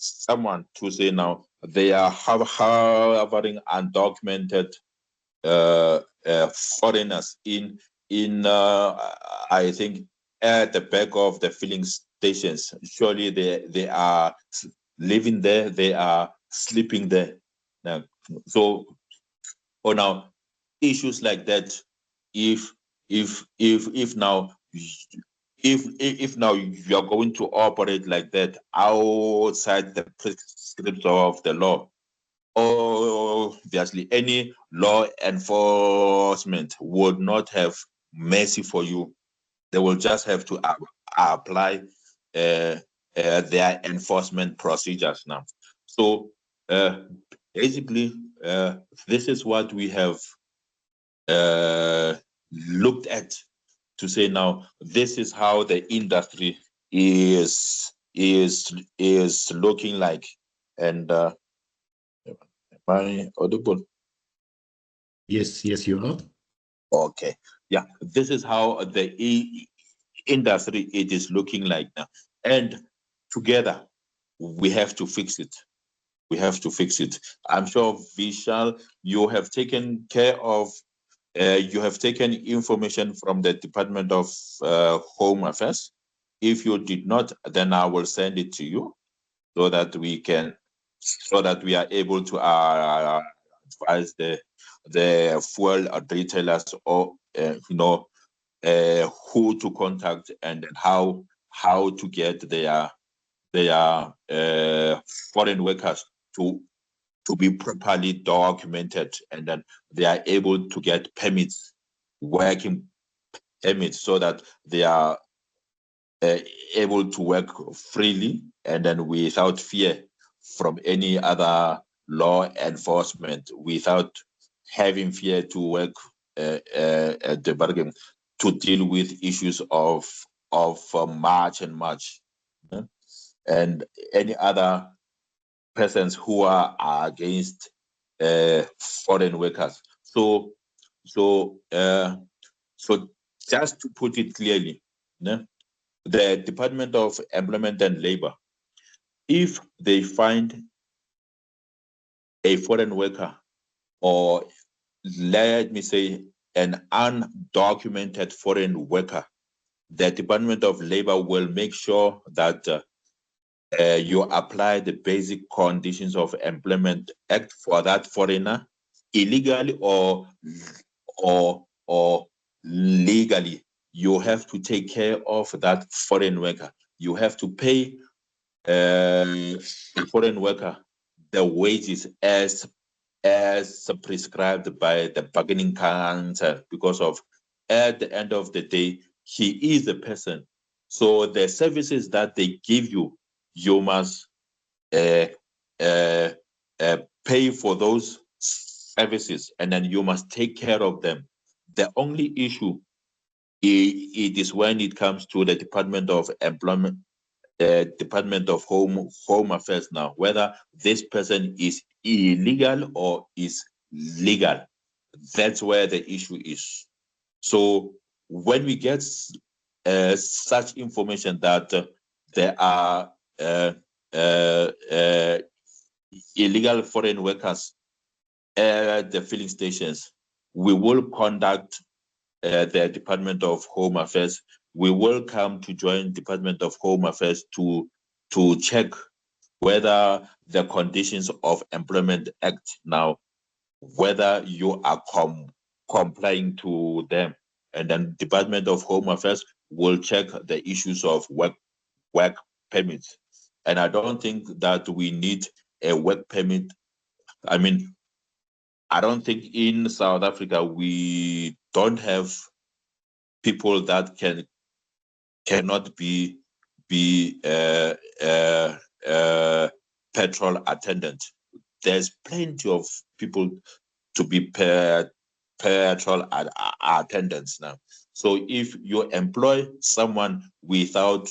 someone to say now they are harboring undocumented foreigners in I think at the back of the filling stations. Surely they are living there, they are sleeping there. Now, so now issues like that, if now if now you are going to operate like that outside the prescripts of the law, obviously any law enforcement would not have mercy for you. They will just have to apply their enforcement procedures now. So basically, this is what we have looked at to say now this is how the industry is looking like. And am I audible? Yes, you are. Okay, yeah, this is how the industry it is looking like now, and together we have to fix it. I'm sure, Vishal, you have taken care of you have taken information from the Department of Home Affairs. If you did not, then I will send it to you so that we are able to advise the fuel retailers, or who to contact and how to get their foreign workers to be properly documented, and then they are able to get permits, working permits, so that they are able to work freely and then without fear from any other law enforcement, without having fear to work at the bargain, to deal with issues of March and March, and any other persons who are against foreign workers. So just to put it clearly, the Department of Employment and Labor, if they find a foreign worker, or let me say an undocumented foreign worker, the Department of Labor will make sure that you apply the basic conditions of Employment Act for that foreigner, illegally or legally. You have to take care of that foreign worker. You have to pay the foreign worker the wages as prescribed by the bargaining council, because of at the end of the day he is a person. So the services that they give you, you must pay for those services, and then you must take care of them. The only issue it is when it comes to the Department of Employment, Department of Home Affairs now, whether this person is illegal or is legal. That's where the issue is. So when we get such information that there are illegal foreign workers at the filling stations, we will conduct the Department of Home Affairs. We will come to join Department of Home Affairs to check whether the conditions of Employment Act now, whether you are complying to them, and then Department of Home Affairs will check the issues of work permits. And I don't think that we need a work permit. I mean, I don't think in South Africa we don't have people that cannot be petrol attendant. There's plenty of people to be petrol attendants now. So if you employ someone without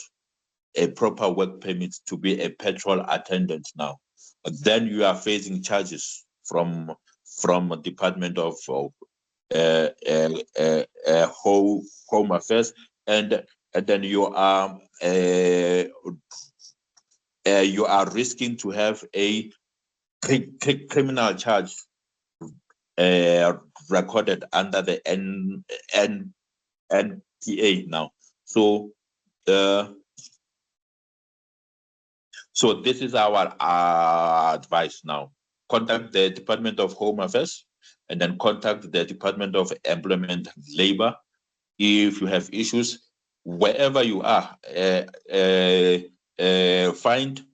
a proper work permit to be a petrol attendant now, then you are facing charges from Department of Home Affairs, and then you are you are risking to have a criminal charge recorded under the NPA now. So so this is our advice now. Contact the Department of Home Affairs and then contact the Department of Employment Labor if you have issues. Wherever you are, find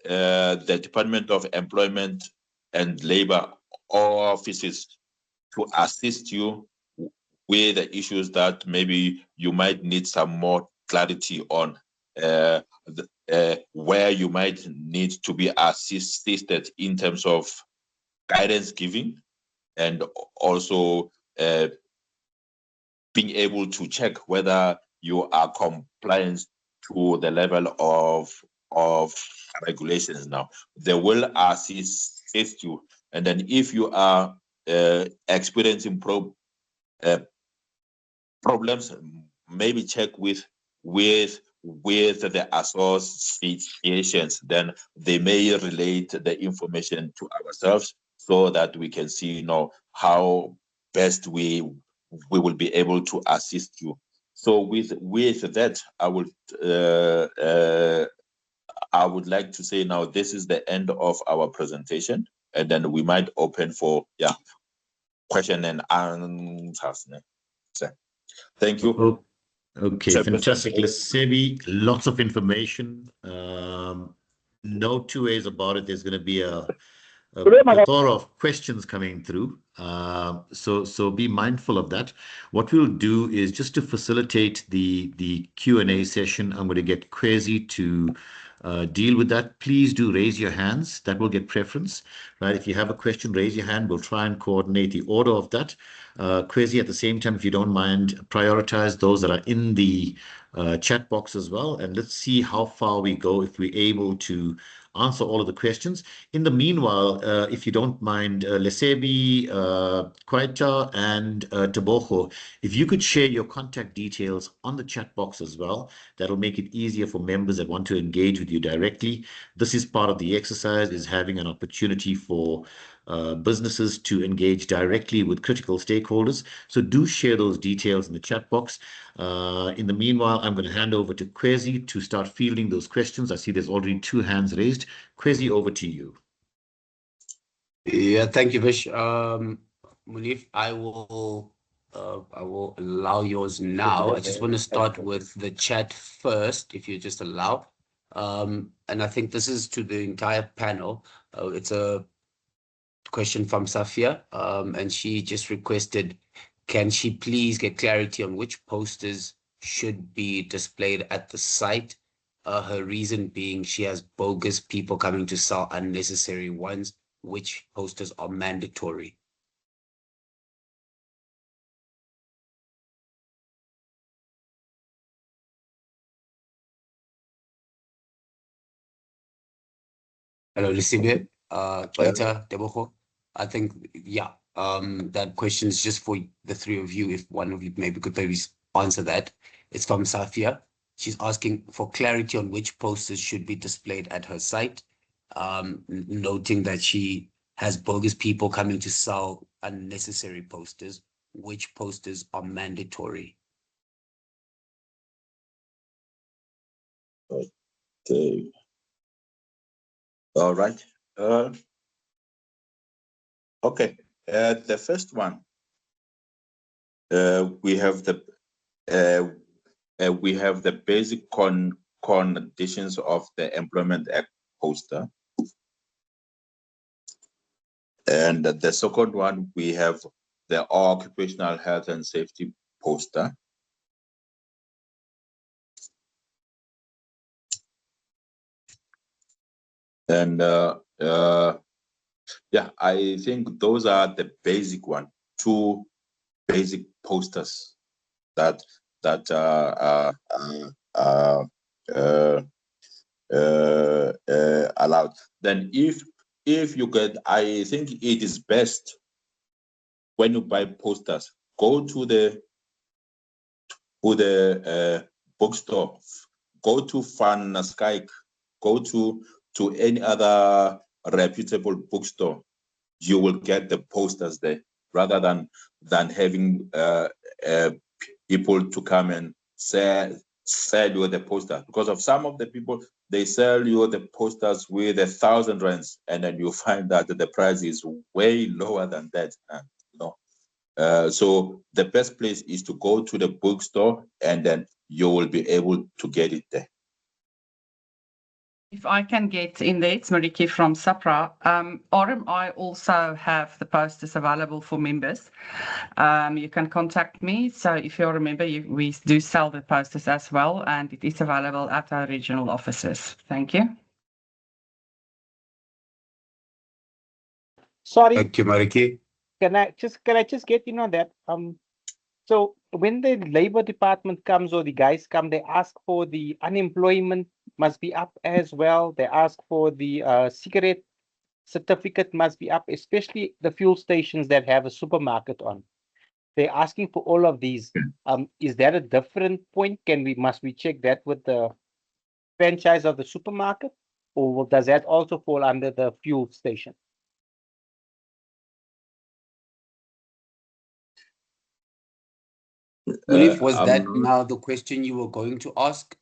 the Department of Employment and Labor offices to assist you with the issues that maybe you might need some more clarity on, where you might need to be assisted in terms of guidance giving, and also being able to check whether you are compliant to the level of regulations now. They will assist you. And then if you are experiencing problems, maybe check with the associations, then they may relate the information to ourselves so that we can see, how best we will be able to assist you. So with that, I would like to say now this is the end of our presentation, and then we might open for question and answers. Thank you. Okay, fantastic. Lesebi, lots of information. No two ways about it. There's going to be a plethora of questions coming through. So be mindful of that. What we'll do is just to facilitate the Q&A session, I'm going to get Kwezi to deal with that. Please do raise your hands. That will get preference, right? If you have a question, raise your hand. We'll try and coordinate the order of that. Kwezi, at the same time, if you don't mind, prioritize those that are in the chat box as well. And let's see how far we go if we're able to answer all of the questions. In the meanwhile, if you don't mind, Lesebi, Kwaita, and Teboho, if you could share your contact details on the chat box as well, that'll make it easier for members that want to engage with you directly. This is part of the exercise, is having an opportunity for businesses to engage directly with critical stakeholders. So do share those details in the chat box. In the meanwhile, I'm going to hand over to Kwezi to start fielding those questions. I see there's already 2 hands raised. Kwezi, over to you. Yeah, thank you, Vish. Munif, I will allow yours now. I just want to start with the chat first, if you just allow. And I think this is to the entire panel. It's a question from Safia, and she just requested, can she please get clarity on which posters should be displayed at the site? Her reason being she has bogus people coming to sell unnecessary ones. Which posters are mandatory? Hello, Lisibe, Kwaita, Teboho. I think, that question is just for the 3 of you. If one of you maybe could answer that. It's from Safia. She's asking for clarity on which posters should be displayed at her site, noting that she has bogus people coming to sell unnecessary posters. Which posters are mandatory? Okay. All right. Okay. The first one, we have the basic conditions of the Employment Act poster. And the second one, we have the occupational health and safety poster. And I think those are the basic one, 2 basic posters that allowed. Then if you get, I think it is best when you buy posters, go to the bookstore, go to Van Skyke go to any other reputable bookstore, you will get the posters there rather than having people to come and sell you the poster. Because of some of the people, they sell you the posters with 1,000 rands, and then you find that the price is way lower than that. So the best place is to go to the bookstore, and then you will be able to get it there. If I can get in there, it's Mariki from SAPRA. RMI also have the posters available for members. You can contact me. So if you're a member, we do sell the posters as well, and it is available at our regional offices. Thank you. Sorry, Thank you, Mariki. can I just get in on that? So when the labor department comes or the guys come, they ask for the unemployment must be up as well. They ask for the cigarette certificate must be up, especially the fuel stations that have a supermarket on. They're asking for all of these. Is that a different point? Must we check that with the franchise of the supermarket, or does that also fall under the fuel station? Munif, was I'm that not- now the question you were going to ask,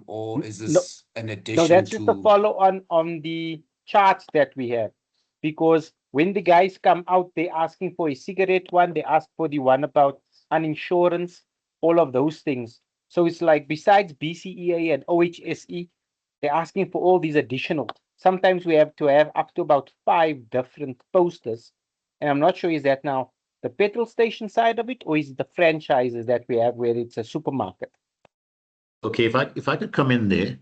or is No, this an addition No, that's just a to? follow on the charts that we have. Because when the guys come out, they're asking for a cigarette one, they ask for the one about uninsurance, all of those things. So it's like besides BCEA and OHSE, they're asking for all these additional. Sometimes we have to have up to about 5 different posters. And I'm not sure, is that now the petrol station side of it, or is it the franchises that we have where it's a supermarket? Okay, if I could come in there.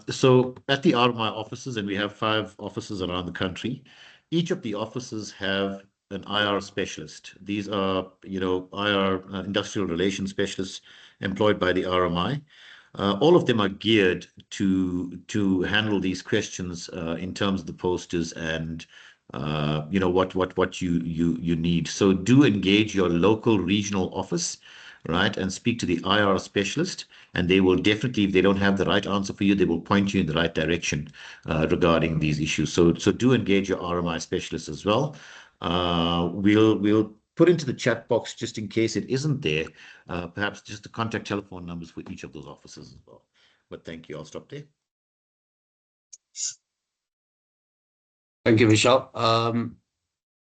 So at the RMI offices, and we have 5 offices around the country, each of the offices have an IR specialist. These are, IR industrial relations specialists employed by the RMI. All of them are geared to handle these questions in terms of the posters and what you need. So do engage your local regional office, right, and speak to the IR specialist, and they will definitely, if they don't have the right answer for you, they will point you in the right direction regarding these issues. So do engage your RMI specialist as well. We'll put into the chat box, just in case it isn't there, perhaps just the contact telephone numbers for each of those offices as well. But thank you. I'll stop there. Thank you, Michelle.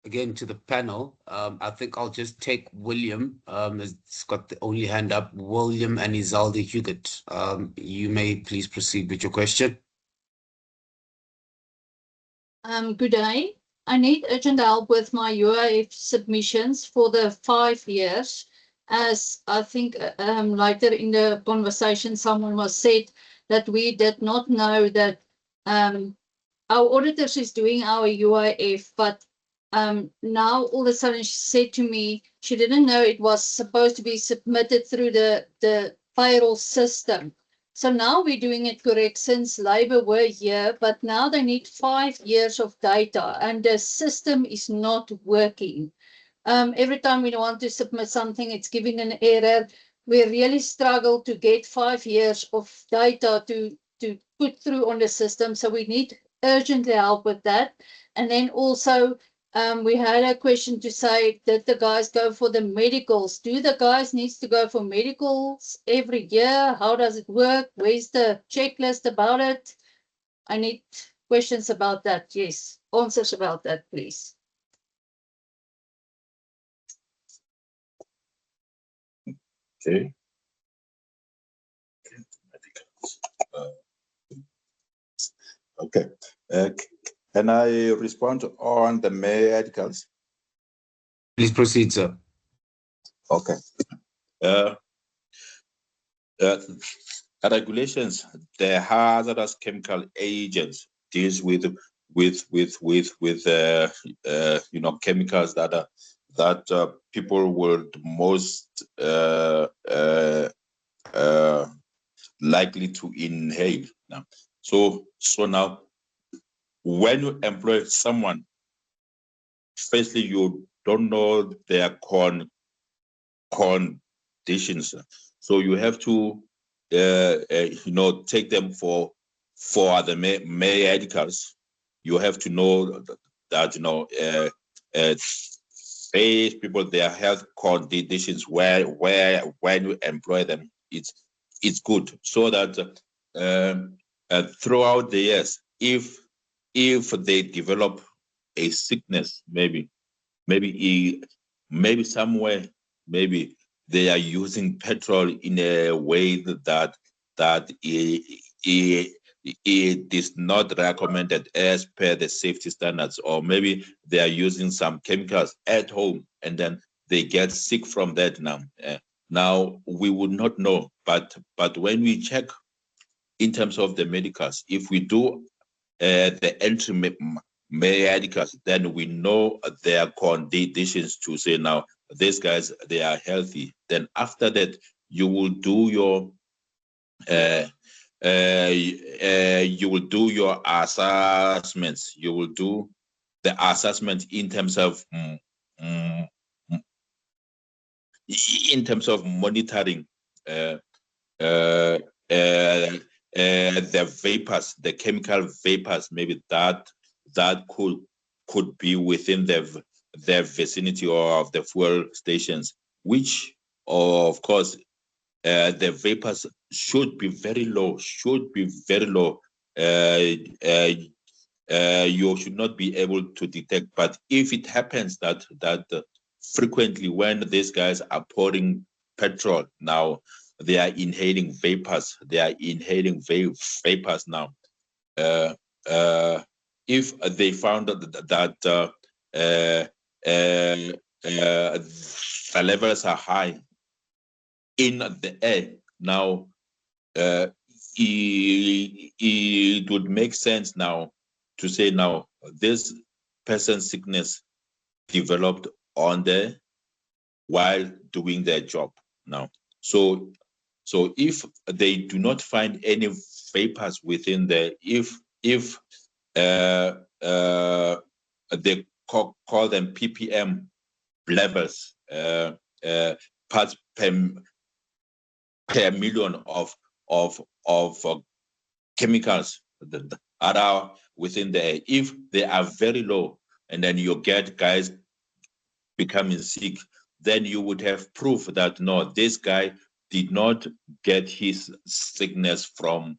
Again, to the panel, I think I'll just take William. It's got the only hand up. William and Isaldi Hugot. You may please proceed with your question. Good day. I need urgent help with my UIF submissions for the 5 years. As I think later in the conversation, someone was said that we did not know that our auditors is doing our UIF, but now all of a sudden she said to me she didn't know it was supposed to be submitted through the payroll system. So now we're doing it correct since Labour were here, but now they need 5 years of data and the system is not working. Every time we want to submit something, it's giving an error. We really struggle to get 5 years of data to put through on the system. So we need urgently help with that. And then also we had a question to say, did the guys go for the medicals? Do the guys need to go for medicals every year? How does it work? Where's the checklist about it? I need questions about that. Yes, answers about that, please. Okay. Okay. Can I respond on the medicals? Please proceed, sir. Okay. Regulations, the hazardous chemical agents deals with chemicals that people would most likely to inhale now. So now when you employ someone, firstly you don't know their conditions, so you have to take them for for the medicals, you have to know that these people, their health conditions, where when you employ them, it's good, so that throughout the years, if they develop a sickness, maybe somewhere, maybe they are using petrol in a way that it is not recommended as per the safety standards, or maybe they are using some chemicals at home and then they get sick from that. Now we would not know, but when we check in terms of the medicals, if we do the entry medicals, then we know their conditions to say, now these guys, they are healthy. Then after that, you will do your assessments. You will do the assessment in terms of monitoring the vapors, the chemical vapors, maybe that could be within the vicinity of the fuel stations, which of course the vapors should be very low. You should not be able to detect. But if it happens that frequently, when these guys are pouring petrol, now they are inhaling vapors. Vapors now. If they found that the levels are high in the air, now it would make sense now to say, now this person's sickness developed on there while doing their job. Now, so if they do not find any vapors within there, if they call them ppm levels, parts per million of chemicals that are within the air, if they are very low, and then you get guys becoming sick, then you would have proof that no, this guy did not get his sickness from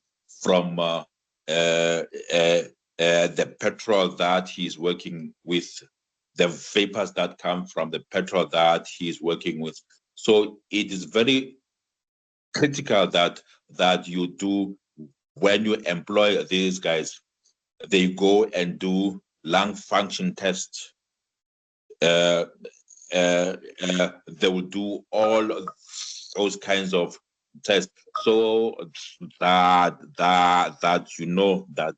the petrol that he's working with, the vapors that come from the petrol that he's working with. So it is very critical that you do, when you employ these guys, they go and do lung function tests. They will do all those kinds of tests, so that you know that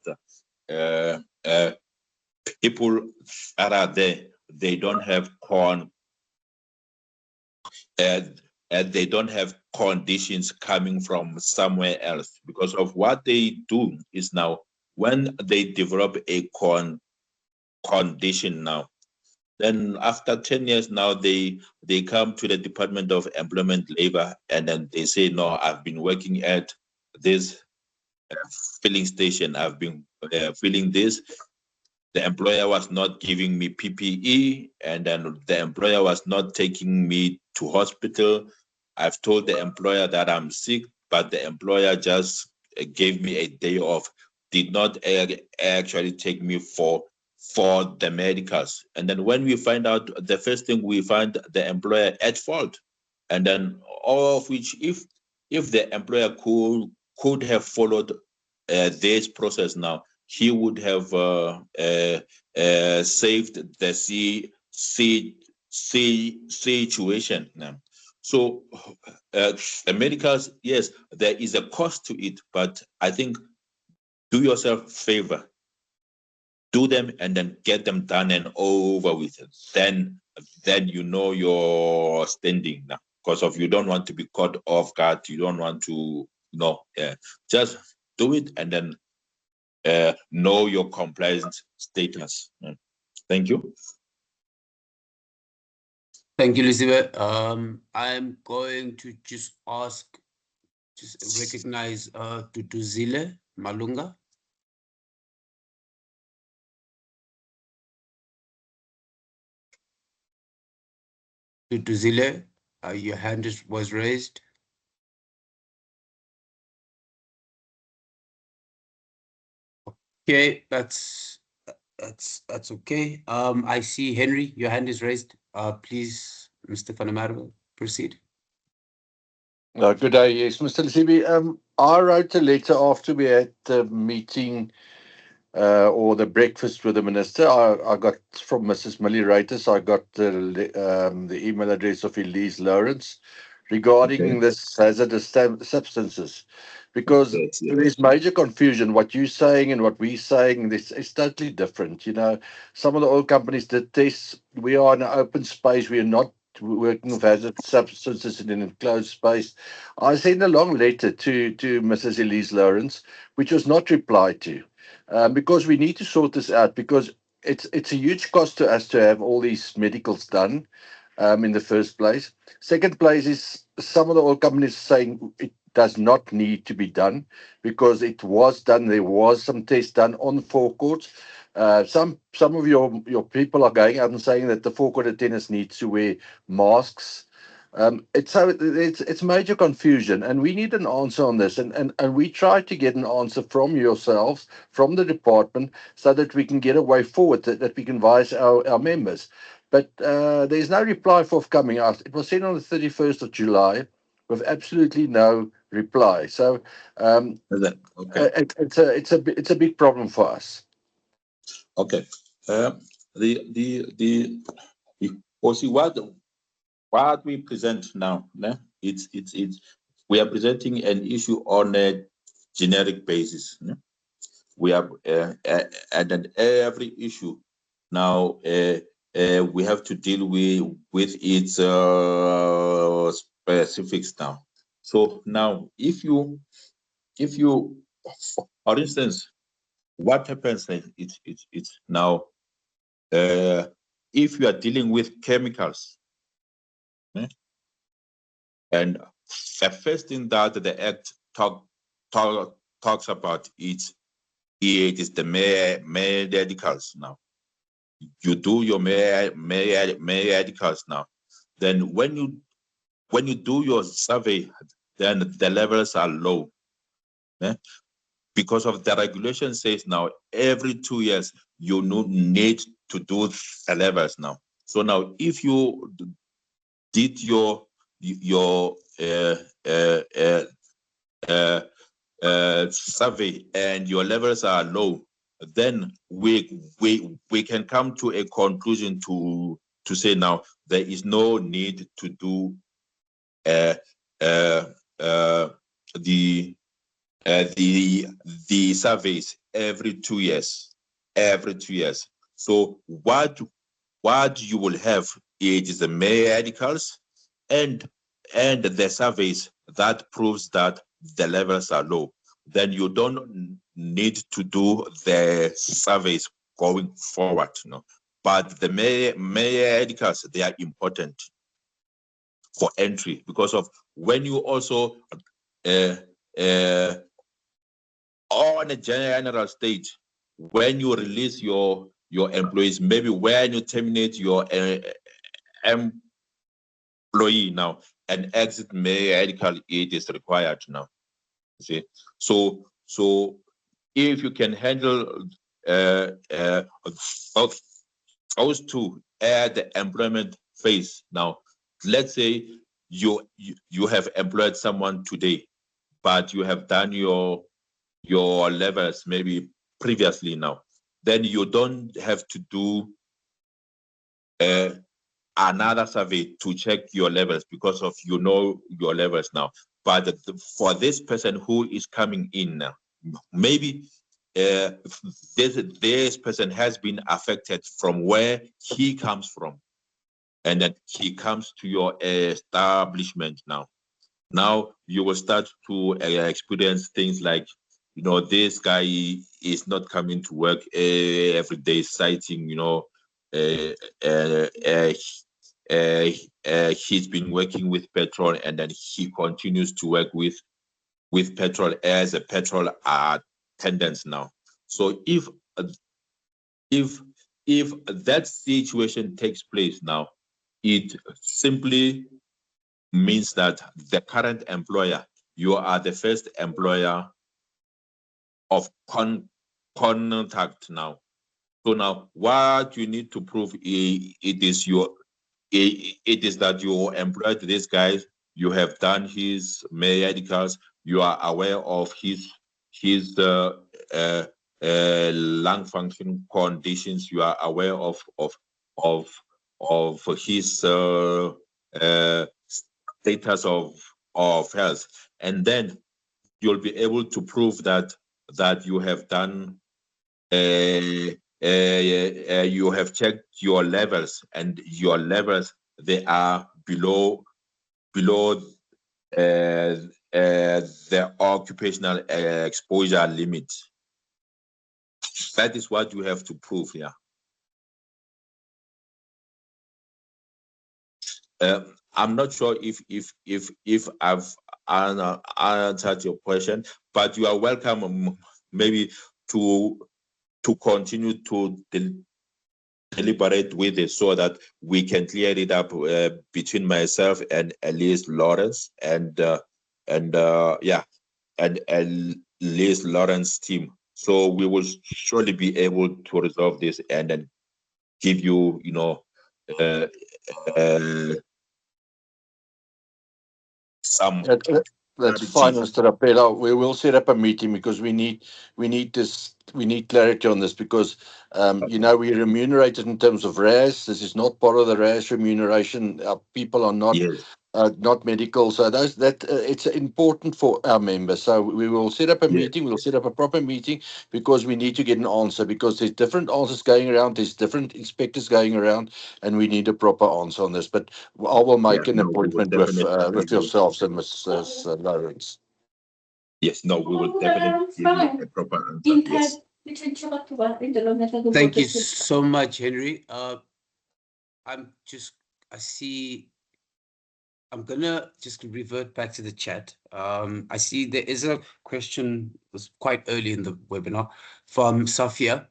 people that are there, they don't have they don't have conditions coming from somewhere else. Because of what they do is, now when they develop a condition, now then after 10 years, now they come to the Department of Employment Labor, and then they say, no, I've been working at this filling station, I've been filling this. The employer was not giving me PPE, and then the employer was not taking me to hospital. I've told the employer that I'm sick, but the employer just gave me a day off, did not actually take me for the medicals. And then when we find out, the first thing we find the employer at fault. And then all of which, if the employer could have followed this process, now he would have saved the situation now. So the medicals, yes, there is a cost to it, but I think do yourself a favor, do them and then get them done and over with it. Then you know your standing now, because of, you don't want to be caught off guard. You don't want to just do it and then know your compliance status. Thank you. Thank you, Elizabeth. I'm going to just recognize Tutuzile Malunga. Duduzile, your hand was raised. Okay, that's okay. I see Henry, your hand is raised. Please, Mr. Fanamaro, proceed. Good day, yes, Mr. Lisibi. I wrote a letter after we had the meeting or the breakfast with the minister. I got from Mrs. Millie Reuters, I got the email address of Elise Lawrence regarding Okay. this hazardous substances, because Yes, yes. there is major confusion. What you're saying and what we're saying, this is totally different. You know, some of the oil companies did tests. We are in an open space. We are not working with hazardous substances in an enclosed space. I sent a long letter to Mrs. Elise Lawrence, which was not replied to. Because we need to sort this out, because it's a huge cost to us to have all these medicals done in the first place. Second place is some of the oil companies saying it does not need to be done because it was done. There was some tests done on forecourts. Some of your people are going out and saying that the forecourt attendants need to wear masks. It's major confusion, and we need an answer on this. And we try to get an answer from yourselves, from the department, so that we can get a way forward, that we can advise our members. But there's no reply forthcoming. It was sent on the 31st of July with absolutely no reply. So Okay. it's a big problem for us. Okay. The or see what we present now, né? It's we are presenting an issue on a generic basis. Né? We have and then every issue now we have to deal with its specifics now. So now, if you, for instance, what happens? It's now if you are dealing with chemicals, and the first thing that the Act talks about it is the medicals now. You do your medicals now. Then when you do your survey, then the levels are low. Because of the regulation says now every 2 years you need to do the levels now. So now if you did your survey and your levels are low, then we can come to a conclusion to say now there is no need to do the surveys every 2 years. So what you will have is the medicals and the surveys that proves that the levels are low. Then you don't need to do the surveys going forward. No? But the medicals, they are important for entry because of when you also on a general stage, when you release your employees, maybe when you terminate your employee now, an exit medical aid is required now. See, so if you can handle those two at the employment phase now, let's say you have employed someone today, but you have done your levels maybe previously now, then you don't have to do another survey to check your levels because of your levels now. But for this person who is coming in now, maybe this person has been affected from where he comes from, and then he comes to your establishment now. Now you will start to experience things like, this guy is not coming to work every day, citing, he's been working with petrol, and then he continues to work with petrol as a petrol attendant now. So if that situation takes place now, it simply means that the current employer, you are the first employer of contact now. So now what you need to prove it is that you employed this guy, you have done his medicals, you are aware of his lung function conditions, you are aware of his status of health, and then you'll be able to prove that you have done you have checked your levels, and your levels, they are below the occupational exposure limit. That is what you have to prove here. I'm not sure if I've answered your question, but you are welcome maybe to continue to deliberate with it so that we can clear it up between myself and Elise Lawrence and Elise Lawrence team. So we will surely be able to resolve this and then give you, some. That's fine, Mr. Rapela. We will set up a meeting because we need clarity on this because we remunerated in terms of RAS. This is not part of the RAS remuneration. Our people are not not medical, so it's important for our members. So we will set up a meeting. We'll set up a proper meeting because we need to get an answer because there's different answers going around. There's different inspectors going around, and we need a proper answer on this. But I will make an appointment with yourselves and Mrs. Lawrence. Yes, no, we will definitely give you a proper answer. Yes. Thank you so much, Henry. I'm gonna just revert back to the chat. I see there is a question, it was quite early in the webinar, from Sophia.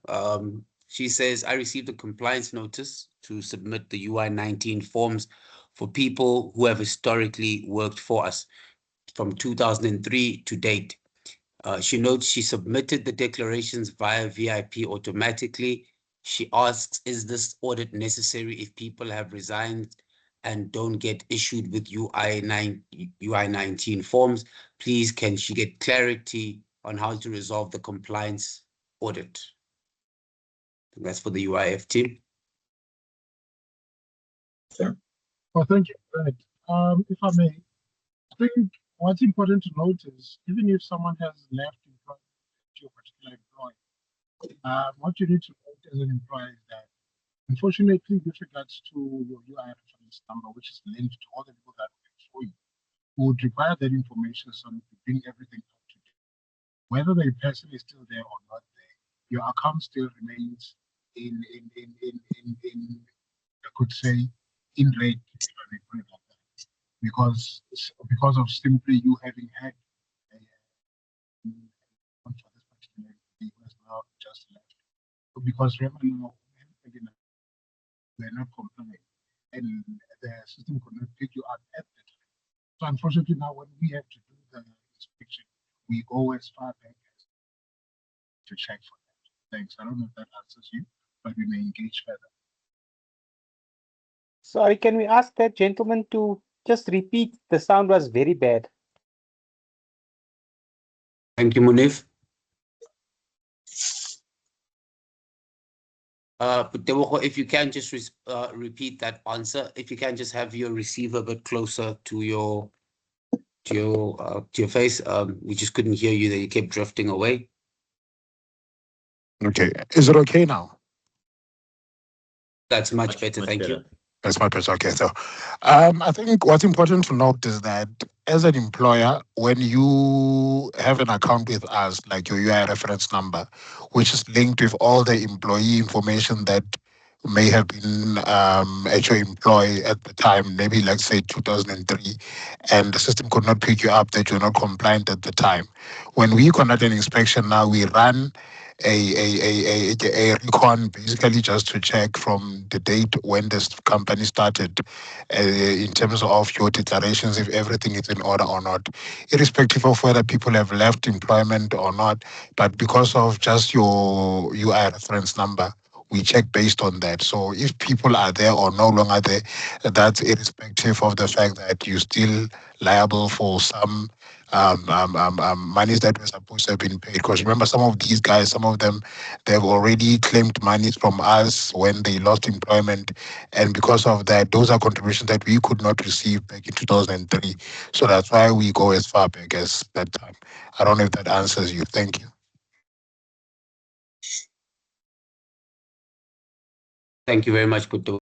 She says, I received a compliance notice to submit the UI-19 forms for people who have historically worked for us from 2003 to date. She notes she submitted the declarations via VIP automatically. She asks, is this audit necessary if people have resigned and don't get issued with UI-19 forms? Please, can she get clarity on how to resolve the compliance audit? That's for the UIF team. Yeah. Well, thank you. Right. If I may, I think what's important to note is even if someone has left employment to a particular employer, what you need to note as an employer is that, unfortunately, with regards to your UI reference number, which is linked to all the people that work for you, we would require that information so that we bring everything up to date. Whether the person is still there or not there, your account still remains in I could say, in red, if I may put it like that, because of simply you having had for this particular who has now just left. Because revenue again we're not complying, and the system could not pick you up at the time. So unfortunately now when we have to do the inspection, we go as far back as to check for that. Thanks. I don't know if that answers you, but we may engage further. Sorry, can we ask that gentleman to just repeat? The sound was very bad. Thank you, Munif. But Tebogo, if you can just repeat that answer, if you can just have your receiver a bit closer to your face. We just couldn't hear you there. You kept drifting away. Okay. Is it okay now? That's much better. Thank you. That's my person. Okay, so I think what's important to note is that as an employer, when you have an account with us, like your UI reference number, which is linked with all the employee information that may have been at your employee at the time, maybe let's say 2003, and the system could not pick you up that you're not compliant at the time. When we conduct an inspection now, we run a recon, basically just to check from the date when this company started, in terms of your declarations, if everything is in order or not, irrespective of whether people have left employment or not. But because of just your UI reference number, we check based on that. So if people are there or no longer there, that's irrespective of the fact that you're still liable for some monies that were supposed to have been paid. Because remember, some of these guys, some of them, they've already claimed monies from us when they lost employment. And because of that, those are contributions that we could not receive back in 2003. So that's why we go as far back as that time. I don't know if that answers you. Thank you. Thank you very much, Kuto.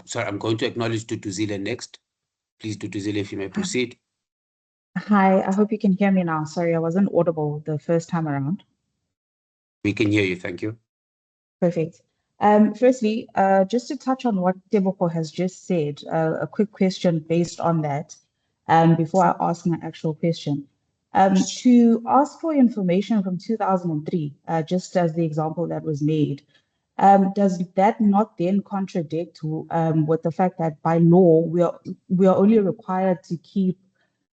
Sorry, I'm going to acknowledge Tutuzile next. Please, Tutuzile, if you may proceed. Hi, I hope you can hear me now. Sorry, I wasn't audible the first time around. We can hear you, thank you. Perfect. Firstly, just to touch on what Tebogo has just said, a quick question based on that, before I ask my actual question. To ask for information from 2003, just as the example that was made, does that not then contradict with the fact that by law we are only required to keep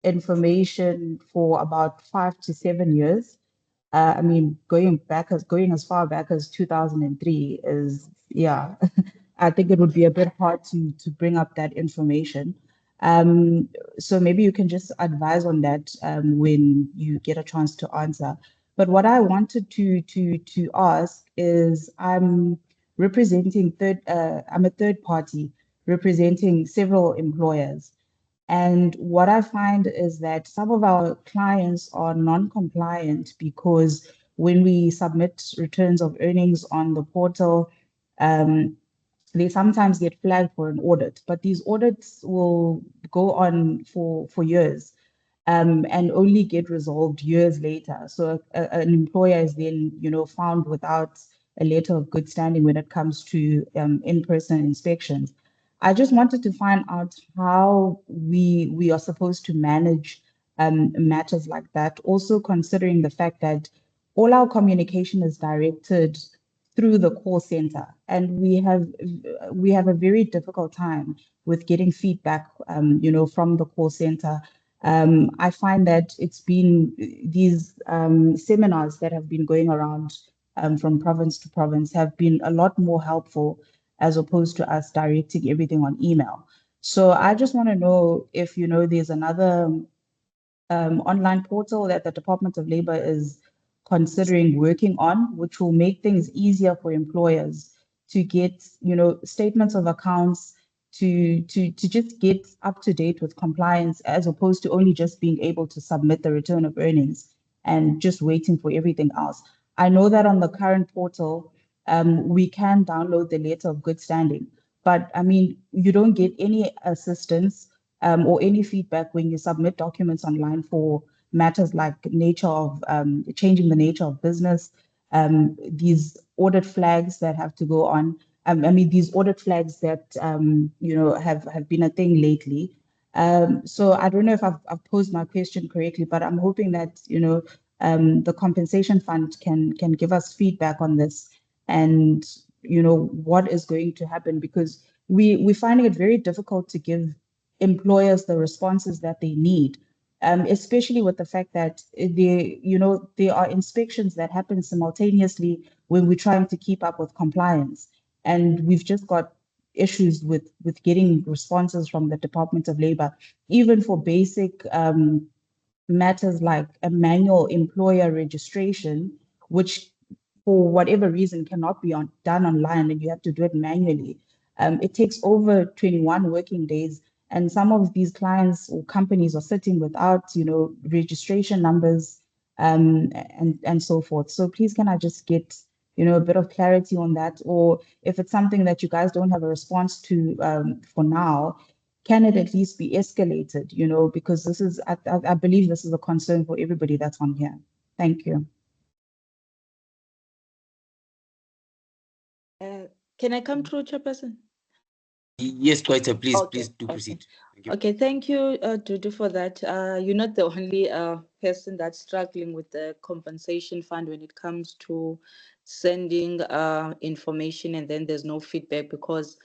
information for about 5 to 7 years? I mean, going as far back as 2003 is, yeah, I think it would be a bit hard to bring up that information. So maybe you can just advise on that when you get a chance to answer. But what I wanted to ask is, I'm a third party representing several employers. And what I find is that some of our clients are non-compliant because when we submit returns of earnings on the portal, they sometimes get flagged for an audit, but these audits will go on for years and only get resolved years later. So an employer is then, found without a letter of good standing when it comes to in-person inspections. I just wanted to find out how we are supposed to manage matters like that. Also considering the fact that all our communication is directed through the call center, and we have a very difficult time with getting feedback, from the call center. I find that it's been these seminars that have been going around from province to province have been a lot more helpful as opposed to us directing everything on email. So I just want to know if, there's another online portal that the Department of Labor is considering working on, which will make things easier for employers to get, statements of accounts, to just get up to date with compliance, as opposed to only just being able to submit the return of earnings and just waiting for everything else. I know that on the current portal, we can download the letter of good standing, but I mean, you don't get any assistance or any feedback when you submit documents online for matters like nature of changing the nature of business, these audit flags that have to go on. I mean, these audit flags that have been a thing lately. So I don't know if I've posed my question correctly, but I'm hoping that the compensation fund can give us feedback on this, and what is going to happen, because we're finding it very difficult to give employers the responses that they need, especially with the fact that there are inspections that happen simultaneously when we're trying to keep up with compliance. And we've just got issues with getting responses from the Department of Labor, even for basic matters like a manual employer registration, which for whatever reason cannot be done online and you have to do it manually. It takes over 21 working days, and some of these clients or companies are sitting without, registration numbers and so forth. So please, can I just get, a bit of clarity on that? Or if it's something that you guys don't have a response to for now, can it at least be escalated, because this is, I believe this is a concern for everybody that's on here. Thank you. Can I come through, Chairperson? Yes, Kwaita, please, Okay, please do proceed. Thank you. Okay, thank you, Dudu, for that. You're not the only person that's struggling with the compensation fund when it comes to sending information and then there's no feedback because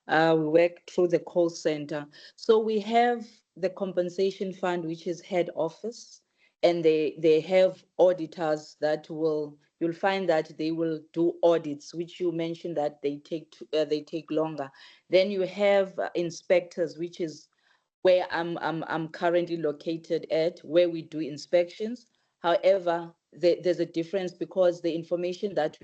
we work through the call center. So we have the compensation fund, which is head office, and they have auditors that you'll find that they will do audits, which you mentioned that they take longer. Then you have inspectors, which is where I'm currently located at, where we do inspections. However, there's a difference because the information that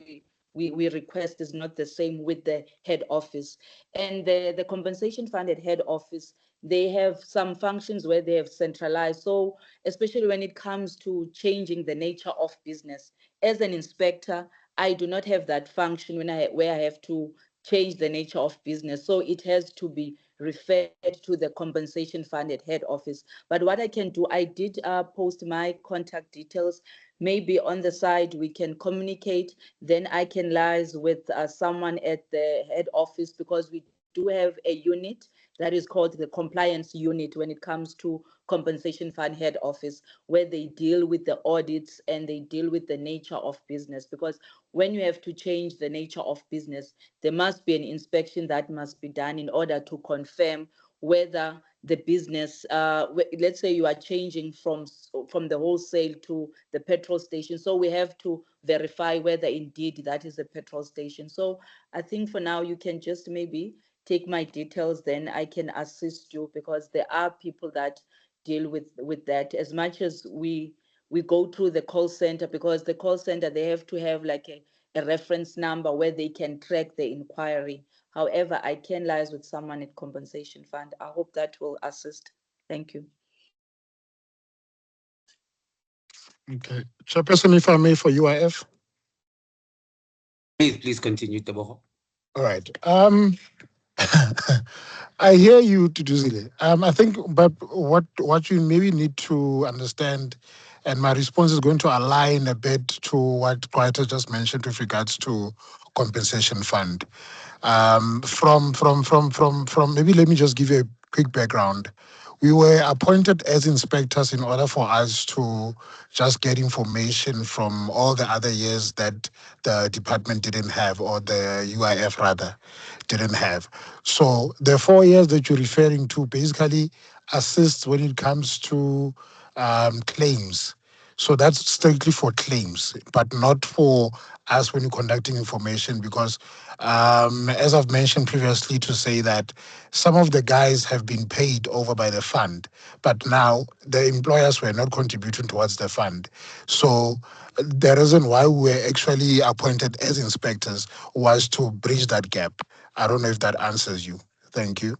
we request is not the same with the head office. And the compensation fund at head office, they have some functions where they have centralized. So especially when it comes to changing the nature of business, as an inspector, I do not have that function where I have to change the nature of business. So it has to be referred to the compensation fund at head office. But what I can do, I did post my contact details. Maybe on the side we can communicate. Then I can liaise with someone at the head office because we do have a unit that is called the compliance unit when it comes to compensation fund head office, where they deal with the audits and they deal with the nature of business. Because when you have to change the nature of business, there must be an inspection that must be done in order to confirm whether the business, let's say you are changing from the wholesale to the petrol station. So we have to verify whether indeed that is a petrol station. So I think for now you can just maybe take my details, then I can assist you because there are people that deal with that. As much as we go through the call center, because the call center, they have to have like a reference number where they can track the inquiry. However, I can liaise with someone at compensation fund. I hope that will assist. Thank you. Okay. Chairperson, if I may, for UIF. Please continue, Teboho. All right. I hear you, Tuduzile. I think, but what you maybe need to understand, and my response is going to align a bit to what Kwaita just mentioned with regards to compensation fund. From maybe let me just give you a quick background. We were appointed as inspectors in order for us to just get information from all the other years that the department didn't have, or the UIF rather didn't have. So the 4 years that you're referring to basically assists when it comes to claims. So that's strictly for claims, but not for us when you're conducting information, because as I've mentioned previously, to say that some of the guys have been paid over by the fund, but now the employers were not contributing towards the fund. So the reason why we were actually appointed as inspectors was to bridge that gap. I don't know if that answers you. Thank you.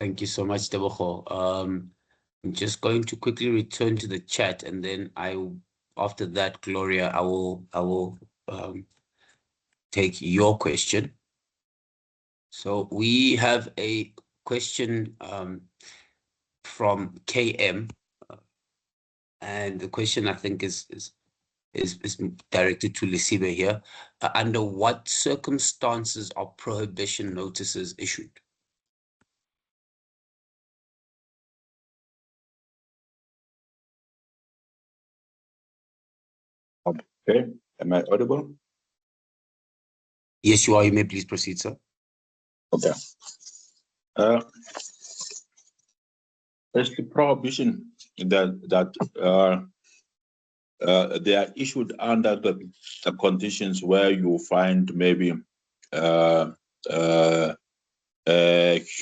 Thank you so much, Teboho. I'm just going to quickly return to the chat, and then after that, Gloria, I will take your question. So we have a question from KM, and the question I think is directed to Lisibe here. Under what circumstances are prohibition notices issued? Okay, am I audible? Yes, you are. You may please proceed, sir. Okay. There's the prohibition that they are issued under the conditions where you find maybe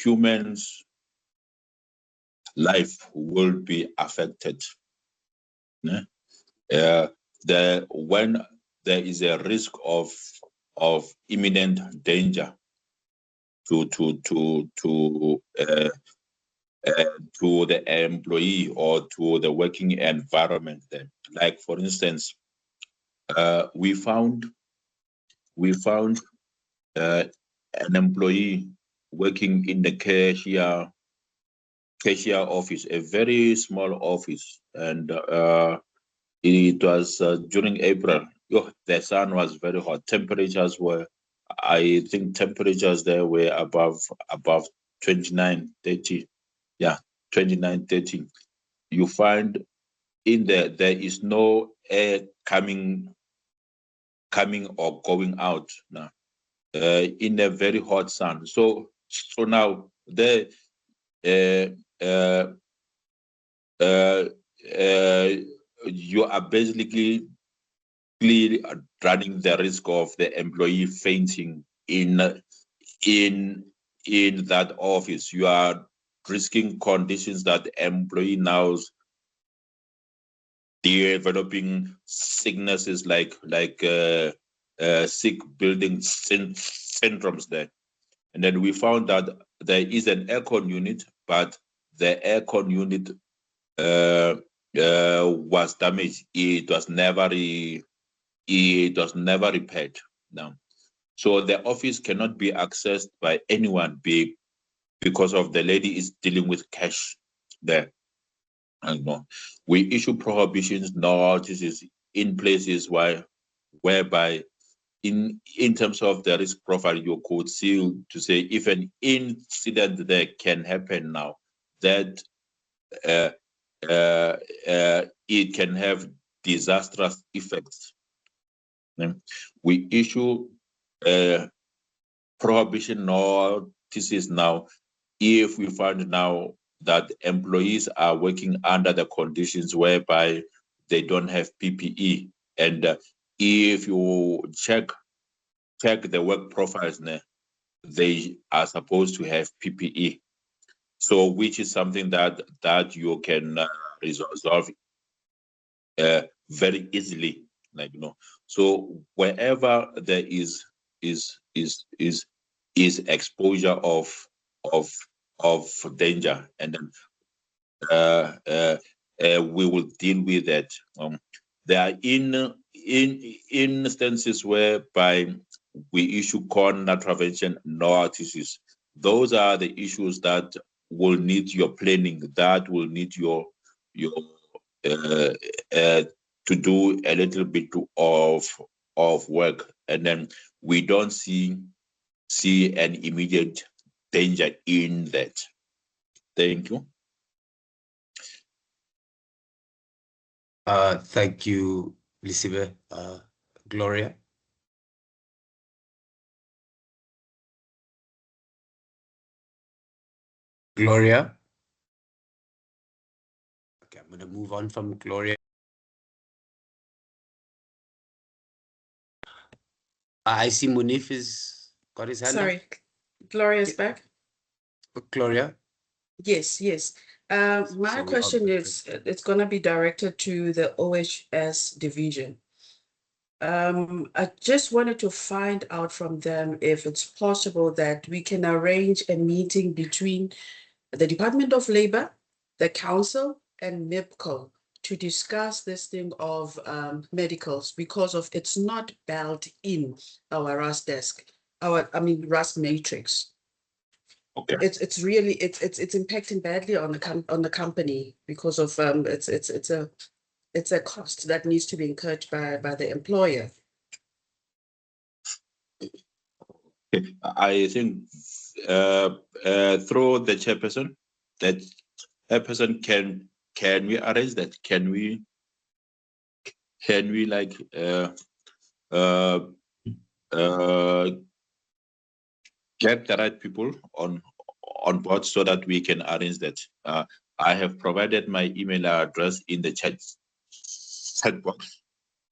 humans' life will be affected. Yeah? When there is a risk of imminent danger to the employee or to the working environment there. Like for instance, we found an employee working in the cashier office, a very small office, and it was during April the sun was very hot. Temperatures were, I think temperatures there were above 29, 30. Yeah, 29, 30. You find in there is no air coming or going out now in a very hot sun. So now there you are basically running the risk of the employee fainting in that office. You are risking conditions that the employee now developing sicknesses like sick building syndromes there. And then we found that there is an aircon unit, but the aircon unit was damaged. It was never repaired now. So the office cannot be accessed by anyone because of the lady is dealing with cash there. And no, we issue prohibitions notices in places whereby in terms of the risk profile, you could see to say if an incident there can happen now, that it can have disastrous effects. We issue prohibition notices now if we find now that employees are working under the conditions whereby they don't have PPE, and if you check the work profiles, they are supposed to have PPE. So, which is something that you can resolve very easily, So wherever there is exposure of danger, and then we will deal with that. There are instances whereby we issue contravention notices. Those are the issues that will need your planning, that will need your to do a little bit of work, and then we don't see an immediate danger in that. Thank you. Thank you, Lisibe. Gloria. Gloria. Okay, I'm going to move on from Gloria. I see Munif has got his hand Sorry, up. Gloria's back. Gloria. Yes. My So question is, it's going to be directed to the OHS division. I just wanted to find out from them if it's possible that we can arrange a meeting between the Department of Labor, the Council, and MIPCO to discuss this thing of medicals, because of it's not built in our RAS desk, RAS matrix. Okay. It's really impacting badly on the company because of it's a cost that needs to be incurred by the employer. I think through the chairperson, that chairperson can we arrange that? Can we like get the right people on board so that we can arrange that? I have provided my email address in the chat box,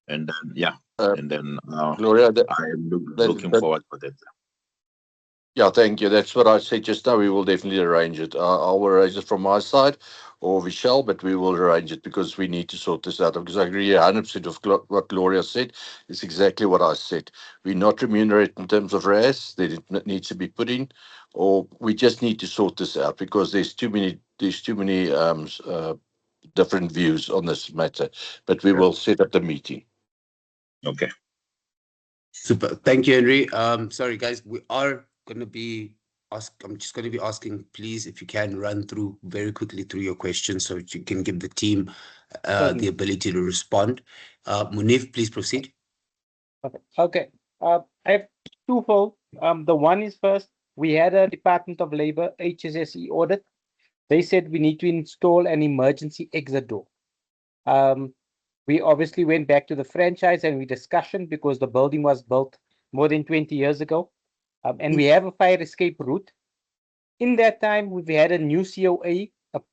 and then and then Gloria, I am looking forward for that. Yeah, thank you. That's what I said just now. We will definitely arrange it. I'll arrange it from my side, or we shall, but we will arrange it because we need to sort this out. Because I agree 100% of what Gloria said. It's exactly what I said. We're not remunerated in terms of RAS that it needs to be put in, or we just need to sort this out because there's too many different views on this matter. But we will set up the meeting. Okay. Super. Thank you, Henry. Sorry, guys, we are going to be I'm just going to be asking, please, if you can run through very quickly through your questions so that you can give the team the ability to respond. Munif, please proceed. Okay. I have twofold. The one is first, we had a Department of Labor HSSE audit. They said we need to install an emergency exit door. We obviously went back to the franchise and we discussion because the building was built more than 20 years ago. And we have a fire escape route. In that time, we've had a new COA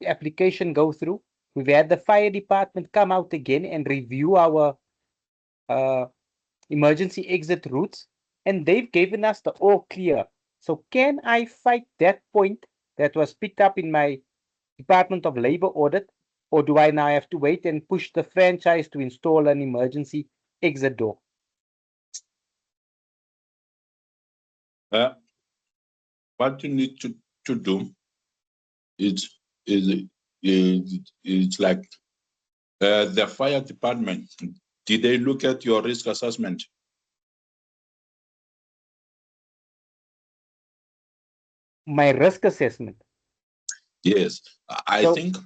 application go through. We've had the fire department come out again and review our emergency exit routes, and they've given us the all clear. So can I fight that point that was picked up in my Department of Labor audit, or do I now have to wait and push the franchise to install an emergency exit door? What you need to do is it's like the fire department. Did they look at your risk assessment? My risk assessment. Yes, I think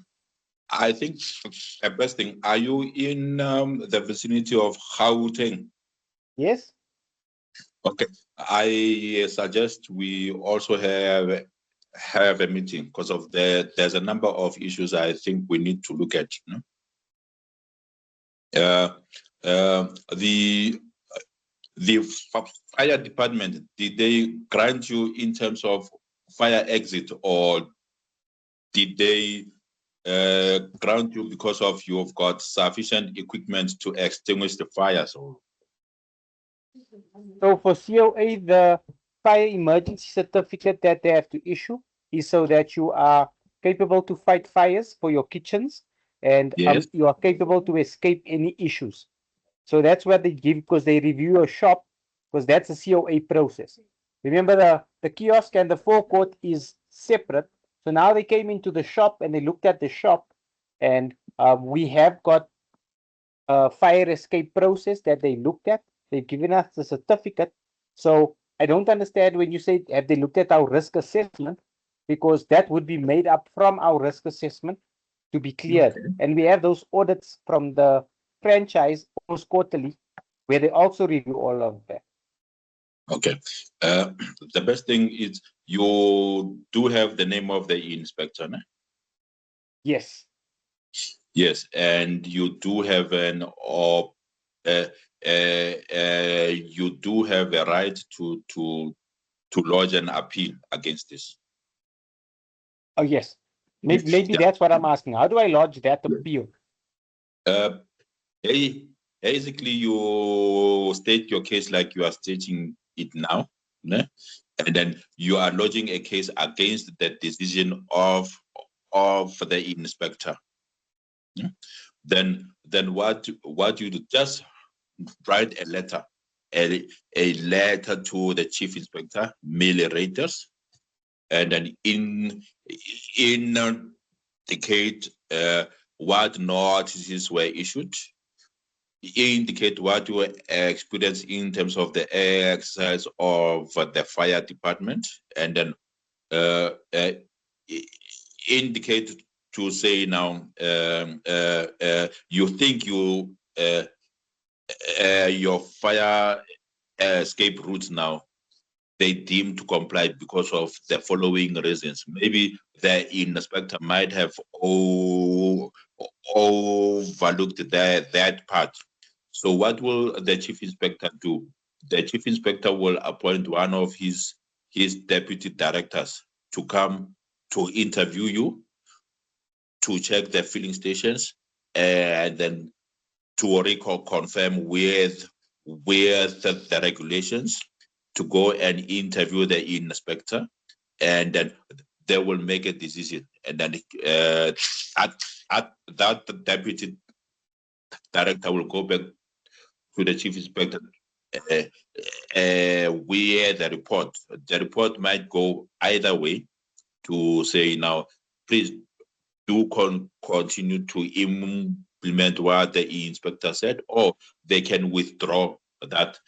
the best thing. Are you in the vicinity of Gauteng? Yes. Okay, I suggest we also have a meeting because of there's a number of issues I think we need to look at. You know? The fire department, did they grant you in terms of fire exit, or did they grant you because of you've got sufficient equipment to extinguish the fires? So for COA, the fire emergency certificate that they have to issue is so that you are capable to fight fires for your kitchens, and Yes. you are capable to escape any issues. So that's what they give, because they review your shop, because that's a COA process. Remember, the kiosk and the forecourt is separate. So now they came into the shop and they looked at the shop, and we have got a fire escape process that they looked at. They've given us the certificate. So I don't understand when you say, have they looked at our risk assessment? Because that would be made up from our risk assessment to be cleared. Okay. And we have those audits from the franchise almost quarterly, where they also review all of that. Okay. The best thing is you do have the name of the inspector, no? Yes. Yes, and you do have you do have a right to lodge an appeal against this. Oh, yes. Maybe Yeah. that's what I'm asking. How do I lodge that appeal? Basically, you state your case like you are stating it now, né? And then you are lodging a case against the decision of the inspector. Yeah? Then what you do, just write a letter to the chief inspector, mail raters, and then indicate what notices were issued, indicate what you experienced in terms of the exercise of the fire department, and then indicate to say now you think your fire escape routes now they deem to comply because of the following reasons. Maybe the inspector might have overlooked that part. So what will the chief inspector do? The chief inspector will appoint one of his deputy directors to come to interview you, to check the filling stations, and then to confirm with the regulations, to go and interview the inspector, and then they will make a decision. And then at that deputy director will go back to the chief inspector where the report might go either way, to say now, please do continue to implement what the inspector said, or they can withdraw that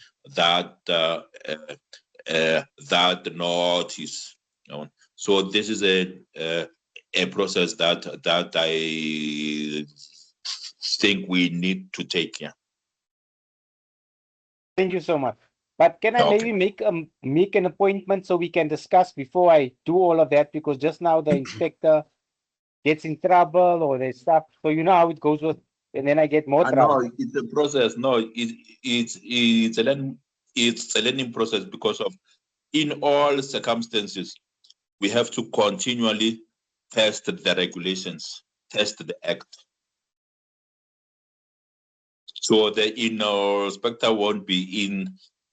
notice. You know? So this is a process that I think we need to take. Yeah. Thank you so much. But can I maybe make an appointment so we can discuss before I do all of that? Because just now the inspector gets in trouble or there's stuff. So you know how it goes with, and then I get more trouble. No, it's a process. No, it's a learning process because of in all circumstances we have to continually test the regulations, test the act. So the inspector won't be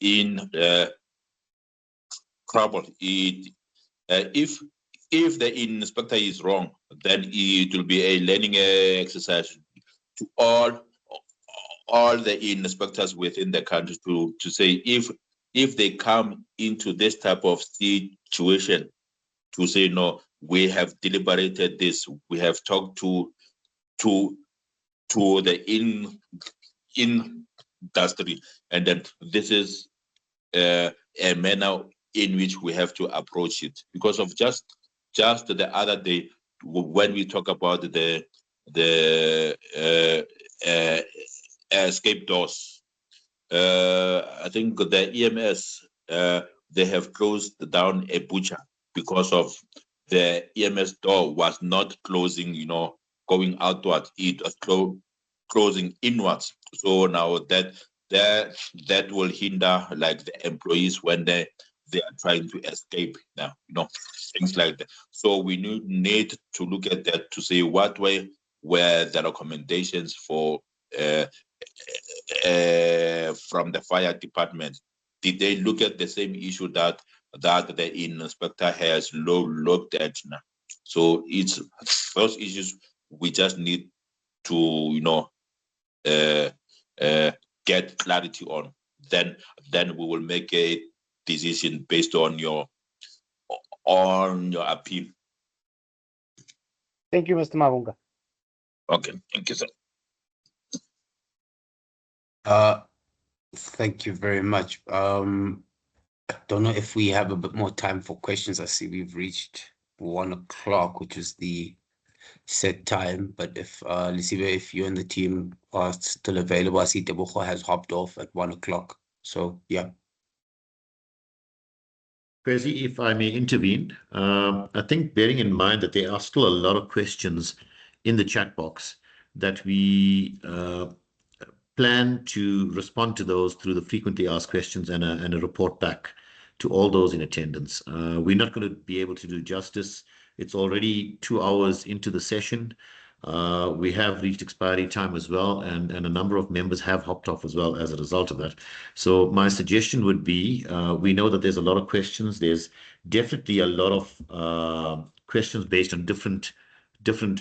in trouble. If the inspector is wrong, then it will be a learning exercise to all the inspectors within the country to say if they come into this type of situation, to say no, we have deliberated this, we have talked to the industry, and then this is a manner in which we have to approach it. Because of just the other day when we talk about the escape doors, I think the EMS they have closed down a butcher because of the EMS door was not closing, going outward. It was closing inwards. So now that will hinder like the employees when they are trying to escape now, things like that. So we need to look at that to say what way were the recommendations for from the fire department. Did they look at the same issue that the inspector has looked at now? So it's those issues we just need to get clarity on. Then we will make a decision based on your appeal. Thank you, Mr. Mavunga. Okay, thank you, sir. Thank you very much. I don't know if we have a bit more time for questions. I see we've reached 1 o'clock, which is the set time. But if Lisiwe, if you and the team are still available, I see Tebogo has hopped off at 1 o'clock. So yeah. Kwesi, if I may intervene, I think bearing in mind that there are still a lot of questions in the chat box that we plan to respond to those through the frequently asked questions and a report back to all those in attendance. We're not going to be able to do justice. It's already 2 hours into the session. We have reached expiry time as well, and a number of members have hopped off as well as a result of that. So my suggestion would be, we know that there's a lot of questions. There's definitely a lot of questions based on different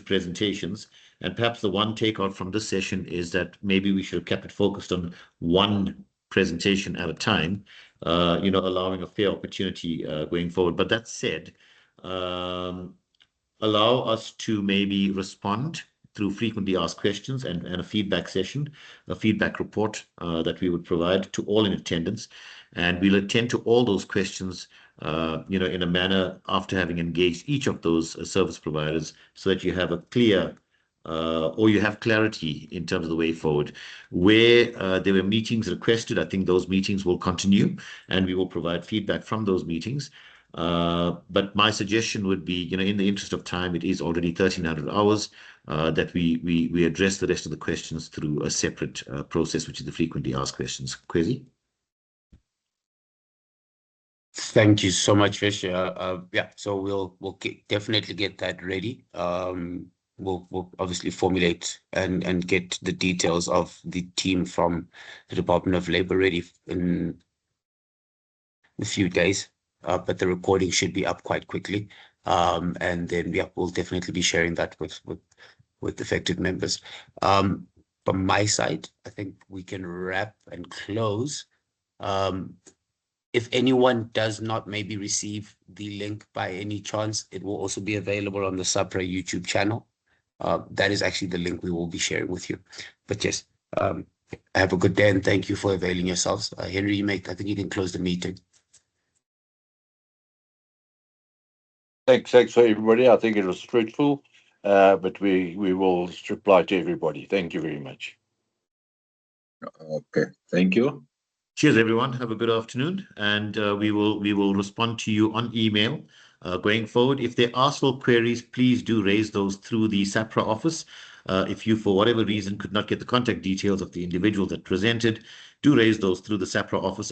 presentations. And perhaps the one takeout from this session is that maybe we should have kept it focused on one presentation at a time, allowing a fair opportunity going forward. But that said, allow us to maybe respond through frequently asked questions and a feedback session, a feedback report that we would provide to all in attendance. And we'll attend to all those questions, in a manner after having engaged each of those service providers so that you have a clear or you have clarity in terms of the way forward. Where there were meetings requested, I think those meetings will continue and we will provide feedback from those meetings. But my suggestion would be, in the interest of time, it is already 1300 hours, that we address the rest of the questions through a separate process, which is the frequently asked questions. Kwesi? Thank you so much, Fish. Yeah, so we'll definitely get that ready. We'll obviously formulate and get the details of the team from the Department of Labor ready in a few days. But the recording should be up quite quickly. And then we'll definitely be sharing that with affected members. From my side, I think we can wrap and close. If anyone does not maybe receive the link by any chance, it will also be available on the SAPRA YouTube channel. That is actually the link we will be sharing with you. But yes, have a good day and thank you for availing yourselves. Henry, I think you can close the meeting. Thanks for everybody. I think it was fruitful, but we will reply to everybody. Thank you very much. Okay, thank you. Cheers, everyone. Have a good afternoon, and we will respond to you on email going forward. If there are still queries, please do raise those through the SAPRA office. If you, for whatever reason, could not get the contact details of the individuals that presented, do raise those through the SAPRA office.